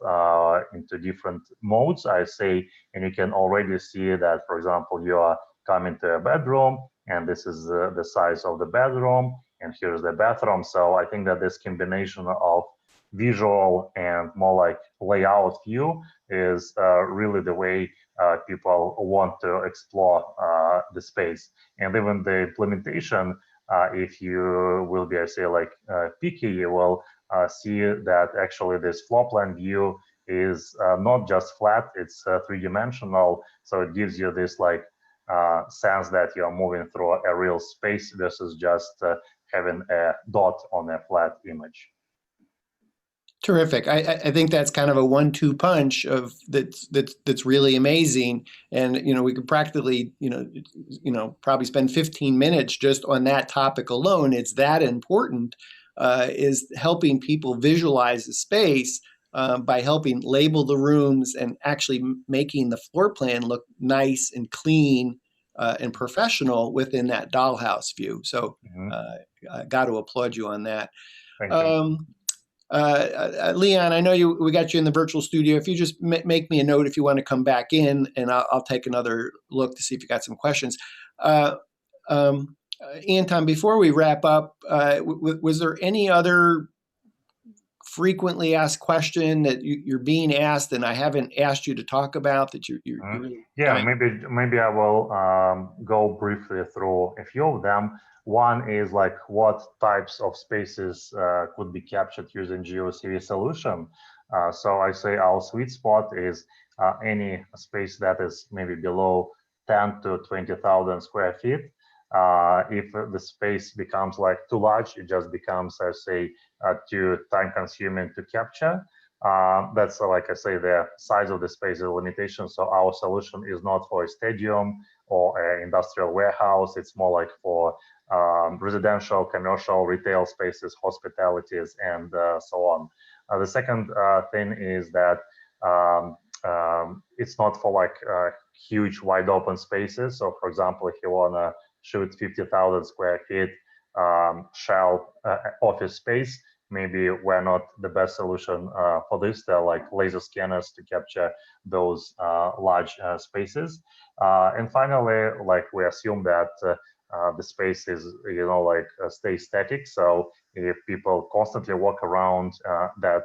into different modes, I say, and you can already see that, for example, you are coming to a bedroom, and this is the size of the bedroom, and here's the bathroom. So I think that this combination of visual and more like layout view is really the way people want to explore the space. And even the implementation, if you will be, I say, like picky, you will see that actually this floor plan view is not just flat, it's three-dimensional. So it gives you this like sense that you're moving through a real space versus just having a dot on a flat image. Terrific. I think that's kind of a 1-2 punch of that's really amazing. And we could practically probably spend 15 minutes just on that topic alone. It's that important, is helping people visualize the space by helping label the rooms and actually making the floor plan look nice and clean and professional within that dollhouse view. So I got to applaud you on that. Thank you. Leon, I know we got you in the virtual studio. If you just make me a note if you want to come back in, and I'll take another look to see if you got some questions. Anton, before we wrap up, was there any other frequently asked question that you're being asked and I haven't asked you to talk about that you're really yeah, maybe I will go briefly through a few of them. One is like what types of spaces could be captured using GeoCV solution. So I say our sweet spot is any space that is maybe below 10 to 20,000 square feet. If the space becomes like too large, it just becomes, I say, too time-consuming to capture. That's like I say, the size of the space is a limitation. So our solution is not for a stadium or an industrial warehouse. It's more like for residential, commercial, retail spaces, hospitalities, and so on. The second thing is that it's not for like huge, wide open spaces. So, for example, if you want to shoot 50,000 square feet shell office space, maybe we're not the best solution for this. They're like laser scanners to capture those large spaces. And finally, like we assume that the space is, stay static. So if people constantly walk around, that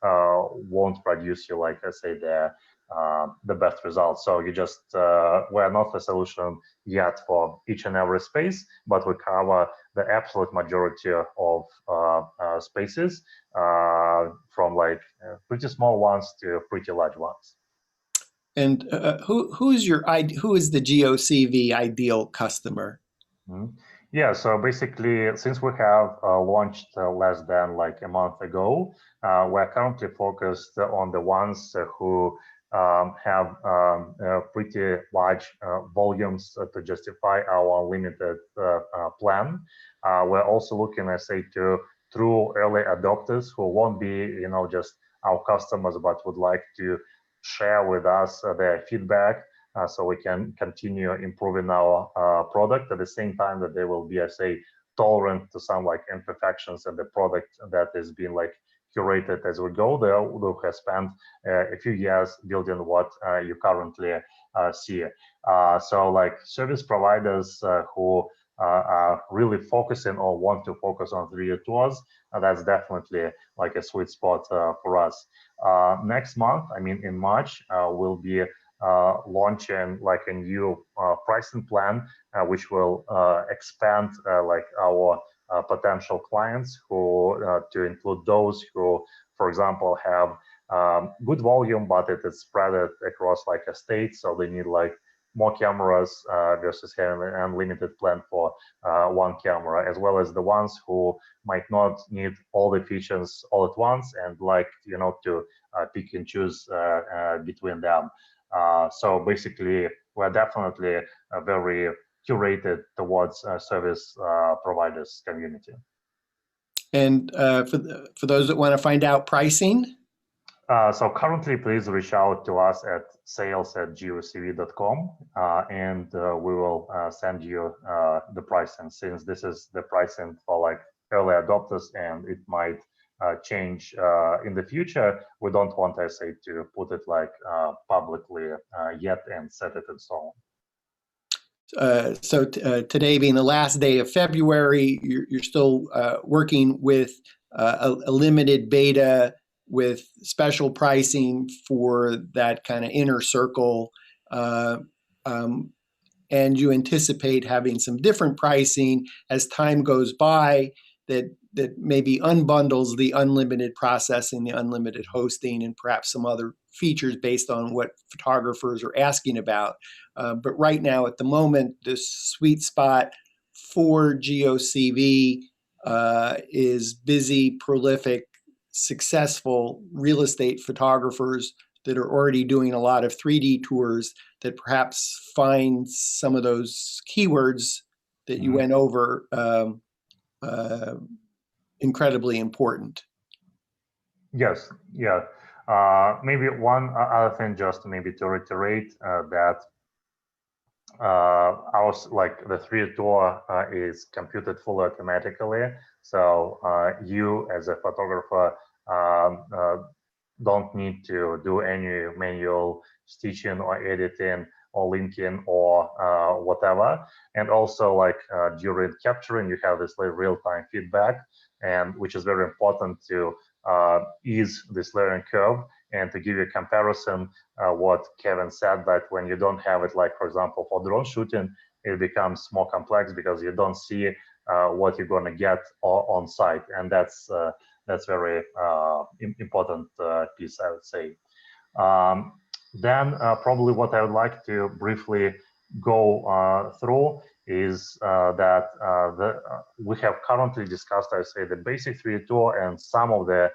won't produce you, like I say, the best results. So you just, we're not a solution yet for each and every space, but we cover the absolute majority of spaces, from like pretty small ones to pretty large ones. And who is the GeoCV ideal customer? Yeah, so basically, since we have launched less than like a month ago, we're currently focused on the ones who have pretty large volumes to justify our unlimited plan. We're also looking, I say, to true early adopters who won't be, just our customers, but would like to share with us their feedback, so we can continue improving our product at the same time that they will be, I say, tolerant to some like imperfections in the product that is being like curated as we go. They will have spent a few years building what you currently see. So like service providers who are really focusing or want to focus on 3D tours, that's definitely like a sweet spot for us. Next month, I mean in March, we'll be launching like a new pricing plan, which will expand like our potential clients who to include those who, for example, have good volume, but it is spread across like a state, so they need like more cameras versus having an unlimited plan for one camera, as well as the ones who might not need all the features all at once and like to pick and choose between them. So basically, we're definitely very curated towards service providers community. And for those that want to find out pricing? So currently, please reach out to us at sales@geocv.com, and we will send you the pricing, since this is the pricing for like early adopters and it might change in the future. We don't want SA to put it like publicly yet and set it and so on. Today being the last day of February, you're still working with a limited beta with special pricing for that kind of inner circle, and you anticipate having some different pricing as time goes by that maybe unbundles the unlimited processing, the unlimited hosting, and perhaps some other features based on what photographers are asking about. But right now, at the moment, the sweet spot for GeoCV is busy, prolific, successful real estate photographers that are already doing a lot of 3D tours that perhaps find some of those keywords that you went over incredibly important. Yes, yeah. Maybe one other thing, just maybe to reiterate that like the 3D tour is computed fully automatically. So you as a photographer don't need to do any manual stitching or editing or linking or whatever. And also, like during capturing, you have this like real-time feedback, and which is very important to ease this learning curve. And to give you a comparison, what Kevin said, that when you don't have it, like for example for drone shooting, it becomes more complex because you don't see what you're going to get on site, and that's very important piece, I would say. Then probably what I would like to briefly go through is that we have currently discussed, I say, the basic 3D tour and some of the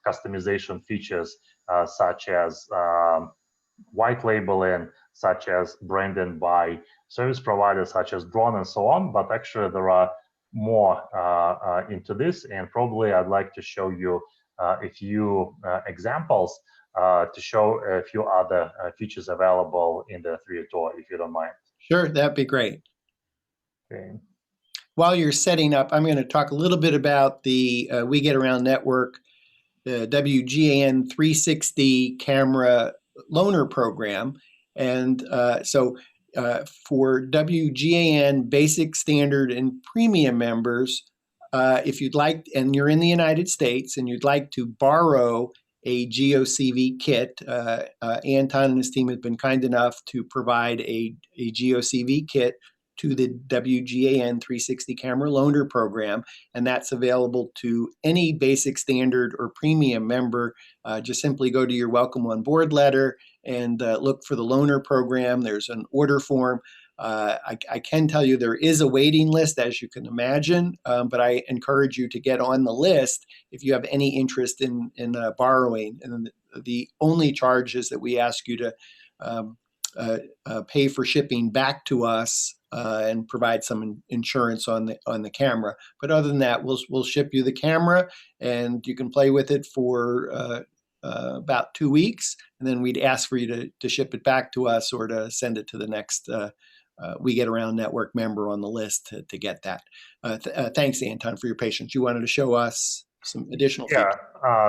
customization features such as white labeling, such as branding by service providers, such as drone and so on. But actually there are more into this, and probably I'd like to show you a few examples to show a few other features available in the 3D tour, if you don't mind. Sure, that'd be great. Okay. While you're setting up, I'm going to talk a little bit about the We Get Around Network, the WGAN 360 camera loaner program. And for WGAN Basic, Standard, and Premium members, if you'd like, and you're in the United States and you'd like to borrow a GeoCV kit, Anton and his team have been kind enough to provide a GeoCV kit to the WGAN 360 camera loaner program, and that's available to any basic, standard, or premium member. Just simply go to your welcome on board letter and look for the loaner program. There's an order form. I can tell you there is a waiting list, as you can imagine, but I encourage you to get on the list if you have any interest in borrowing. And the only charge is that we ask you to pay for shipping back to us and provide some insurance on the camera. But other than that, we'll ship you the camera, and you can play with it for about 2 weeks, and then we'd ask for you to ship it back to us or to send it to the next We Get Around Network member on the list to get that. Thanks, Anton, for your patience. You wanted to show us some additional features.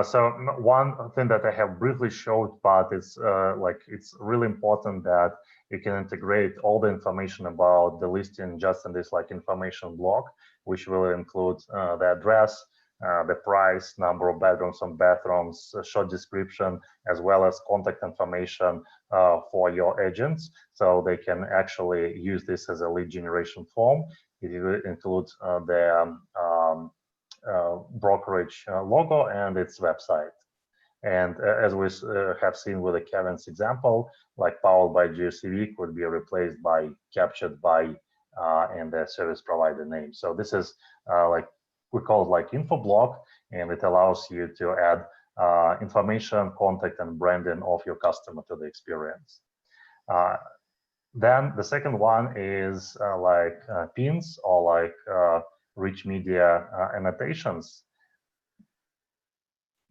So one thing that I have briefly showed, but it's it's really important that you can integrate all the information about the listing just in this information block, which will include the address, the price, number of bedrooms and bathrooms, short description, as well as contact information for your agents, so they can actually use this as a lead generation form. It will include the brokerage logo and its website. And as we have seen with the Kevin's example, like powered by GeoCV could be replaced by captured by and the service provider name. So this is we call it info block, and it allows you to add information, contact, and branding of your customer to the experience. Then the second one is pins or rich media annotations.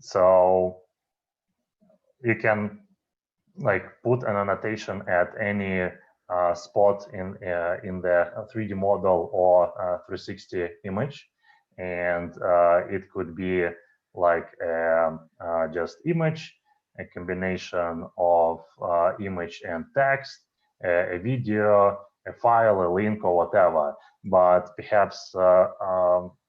So you can like put an annotation at any spot in the 3D model or 360 image, and it could be like just image, a combination of image and text, a video, a file, a link, or whatever. But perhaps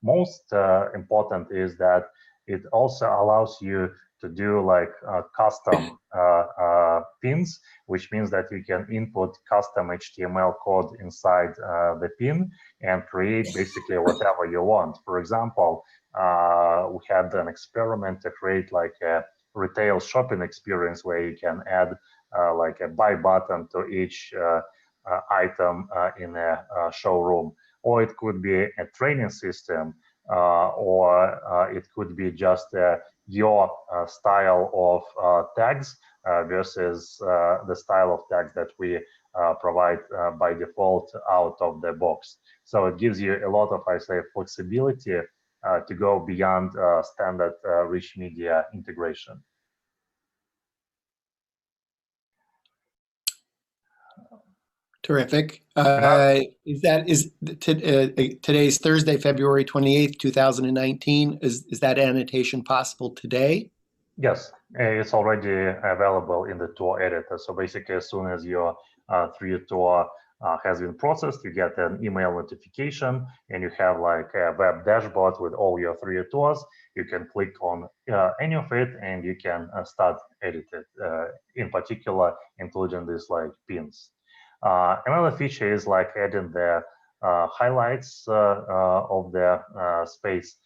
most important is that it also allows you to do like custom pins, which means that you can input custom HTML code inside the pin and create basically whatever you want. For example, we had an experiment to create like a retail shopping experience where you can add like a buy button to each item in a showroom, or it could be a training system, or it could be just your style of tags versus the style of tags that we provide by default out of the box. So it gives you a lot of, I say, flexibility to go beyond standard rich media integration. Terrific. Today's Thursday, February 28th, 2019. Is that annotation possible today? Yes, it's already available in the tour editor. So basically, as soon as your 3D tour has been processed, you get an email notification, and you have like a web dashboard with all your 3D tours. You can click on any of it, and you can start editing, in particular, including these like pins. Another feature is like adding the highlights of the space,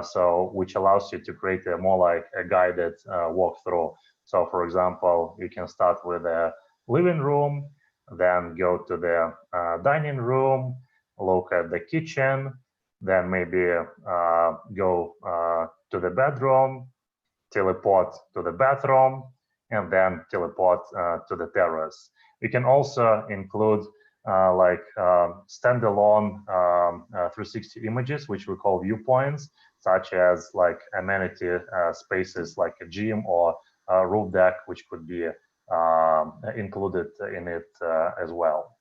so which allows you to create a more like a guided walkthrough. So for example, you can start with a living room, then go to the dining room, look at the kitchen, then maybe go to the bedroom, teleport to the bathroom, and then teleport to the terrace. You can also include standalone 360 images, which we call viewpoints, such as like amenity spaces like a gym or a roof deck, which could be included in it as well.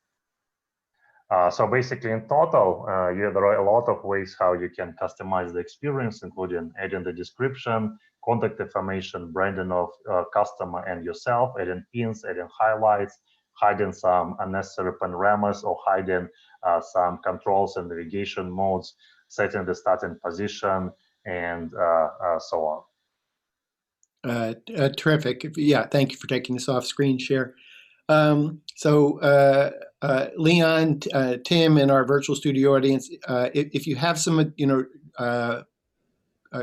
So basically, in total, there are a lot of ways how you can customize the experience, including adding the description, contact information, branding of customer and yourself, adding pins, adding highlights, hiding some unnecessary panoramas, or hiding some controls and navigation modes, setting the starting position, and so on. Terrific. Yeah, thank you for taking this off screen share. Leon, Tim, and our virtual studio audience, if you have some,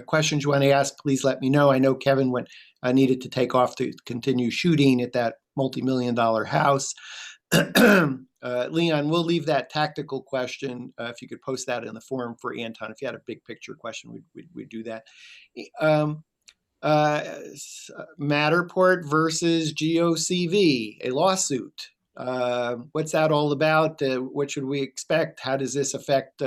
questions you want to ask, please let me know. I know Kevin needed to take off to continue shooting at that multi-million-dollar house. Leon, we'll leave that tactical question. If you could post that in the forum for Anton. If you had a big picture question, we'd do that. Matterport versus GeoCV, a lawsuit. What's that all about? What should we expect? How does this affect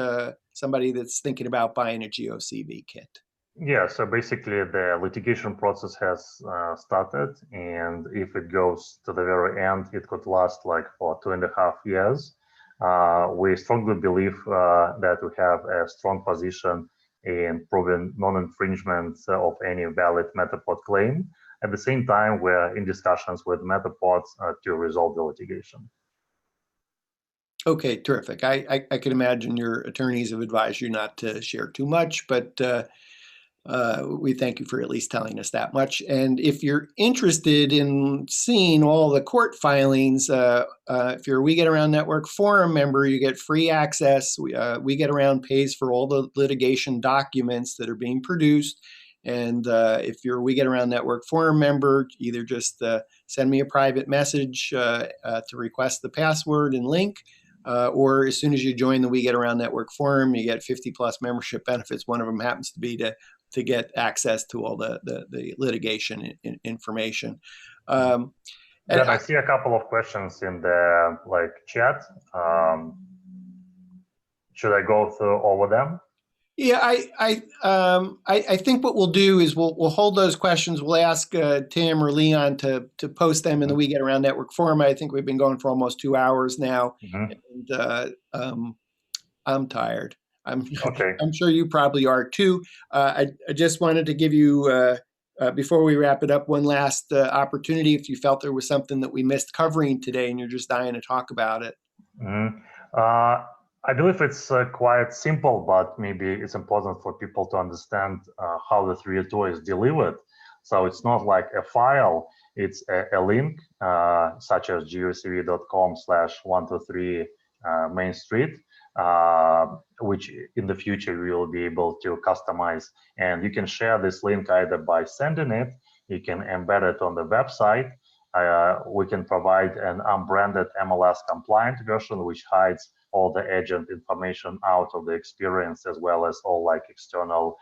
somebody that's thinking about buying a GeoCV kit? Yeah, so basically the litigation process has started, and if it goes to the very end, it could last like for 2.5 years. We strongly believe that we have a strong position in proving non-infringement of any valid Matterport claim. At the same time, we're in discussions with Matterport to resolve the litigation. Okay, terrific. I can imagine your attorneys have advised you not to share too much, but we thank you for at least telling us that much. And if you're interested in seeing all the court filings, if you're a We Get Around Network forum member, you get free access. We Get Around pays for all the litigation documents that are being produced. And if you're a We Get Around Network forum member, either just send me a private message to request the password and link, or as soon as you join the We Get Around Network forum, you get 50+ membership benefits. One of them happens to be to get access to all the litigation information. And I see a couple of questions in the chat. Should I go through all of them? Yeah, I think what we'll do is we'll hold those questions. We'll ask Tim or Leon to post them in the We Get Around Network forum. I think we've been going for almost 2 hours now, and I'm tired. Okay. I'm sure you probably are too. I just wanted to give you before we wrap it up one last opportunity if you felt there was something that we missed covering today and you're just dying to talk about it. I believe it's quite simple, but maybe it's important for people to understand how the 302 is delivered. So it's not like a file, it's a link such as geocv.com/123 Main Street, which in the future we will be able to customize. And you can share this link either by sending it, you can embed it on the website. We can provide an unbranded MLS compliant version, which hides all the agent information out of the experience, as well as all like external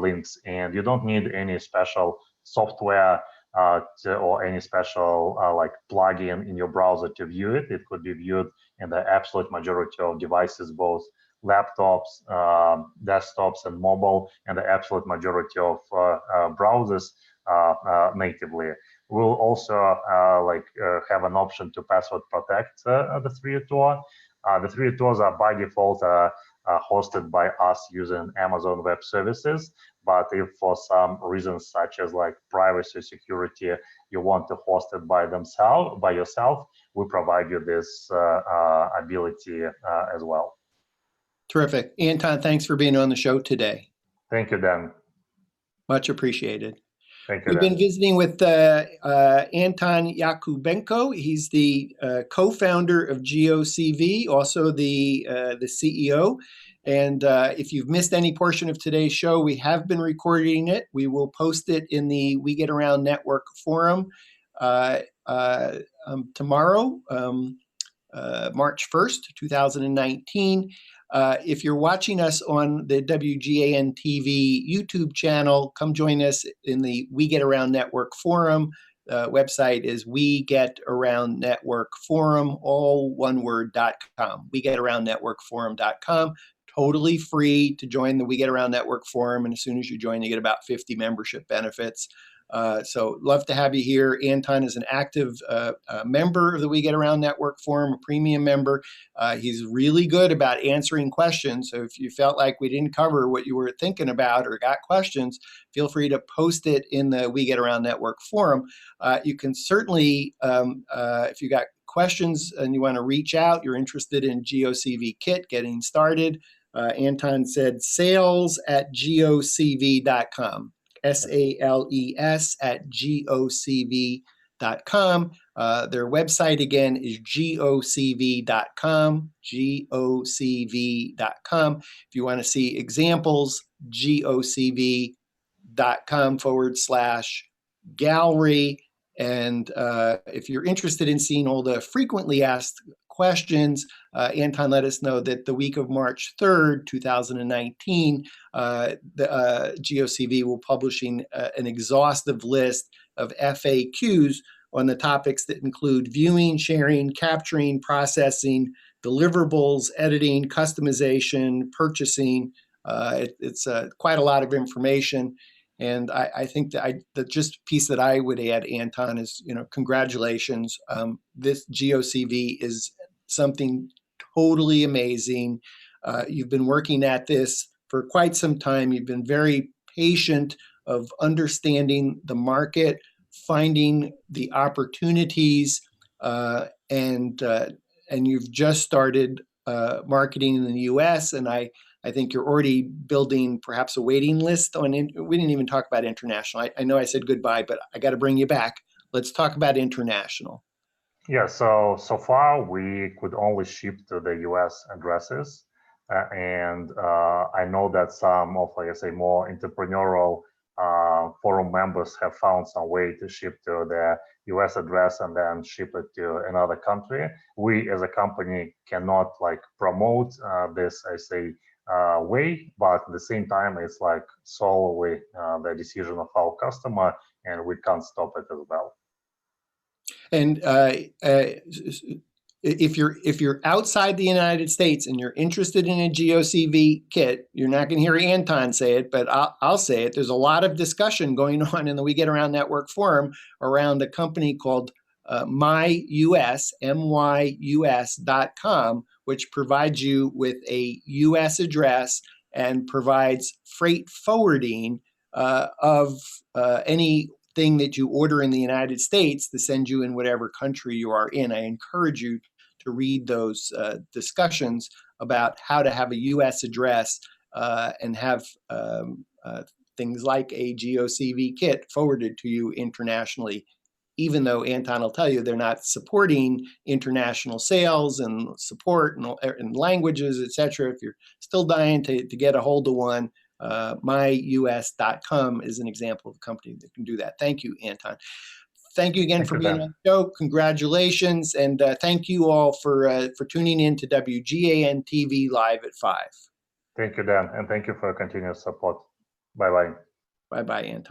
links. And you don't need any special software or any special like plugin in your browser to view it. It could be viewed in the absolute majority of devices, both laptops, desktops, and mobile, and the absolute majority of browsers natively. We'll also have an option to password protect the 302. The 302s are by default hosted by us using Amazon Web Services. But if for some reasons such as like privacy, security, you want to host it by yourself, we provide you this ability as well. Terrific. Anton, thanks for being on the show today. Thank you, Dan. Much appreciated. Thank you, We've Dan. been visiting with Anton Yakubenko. He's the co-founder of GeoCV, also the CEO. And if you've missed any portion of today's show, we have been recording it. We will post it in the We Get Around Network forum tomorrow, March 1st, 2019. If you're watching us on the WGAN-TV YouTube channel, come join us in the We Get Around Network forum. Website is We Get Around Network Forum, all one word.com. WeGetAroundNetworkForum.com. Totally free to join the We Get Around Network forum, and as soon as you join, you get about 50 membership benefits. So love to have you here. Anton is an active member of the We Get Around Network forum, a premium member. He's really good about answering questions. So if you felt like we didn't cover what you were thinking about or got questions, feel free to post it in the We Get Around Network forum. You can certainly, if you got questions and you want to reach out, you're interested in GeoCV Kit, getting started. Anton said sales@geocv.com. sales@geocv.com. Their website again is geocv.com, geocv.com. If you want to see examples, geocv.com/gallery. And if you're interested in seeing all the frequently asked questions, Anton let us know that the week of March 3rd, 2019, the GeoCV will publishing an exhaustive list of FAQs on the topics that include viewing, sharing, capturing, processing, deliverables, editing, customization, purchasing. It's quite a lot of information. And I think that the just piece that I would add, Anton, is, congratulations. This GeoCV is something totally amazing. You've been working at this for quite some time. You've been very patient of understanding the market, finding the opportunities, and you've just started marketing in the U.S. And I think you're already building perhaps a waiting list on. We didn't even talk about international. I know I said goodbye, but I got to bring you back. Let's talk about international. Yeah, so far we could only ship to the US addresses. And I know that some of, like I say, more entrepreneurial forum members have found some way to ship to the US address and then ship it to another country. We as a company cannot promote this as a way, but at the same time, it's solely the decision of our customer, and we can't stop it as well. And if you're outside the United States and you're interested in a GeoCV kit, you're not going to hear Anton say it, but I'll say it. There's a lot of discussion going on in the We Get Around Network forum around a company called MyUS.com, which provides you with a U.S. address and provides freight forwarding of anything that you order in the United States to send you in whatever country you are in. I encourage you to read those discussions about how to have a U.S. address and have things like a GeoCV kit forwarded to you internationally, even though Anton will tell you they're not supporting international sales and support and languages, etc. If you're still dying to get a hold of one, myus.com is an example of a company that can do that. Thank you, Anton. Thank you again for being on the show. Congratulations, and thank you all for tuning in to WGAN-TV Live at 5. Thank you, Dan, and thank you for your continuous support. Bye-bye. Bye-bye, Anton.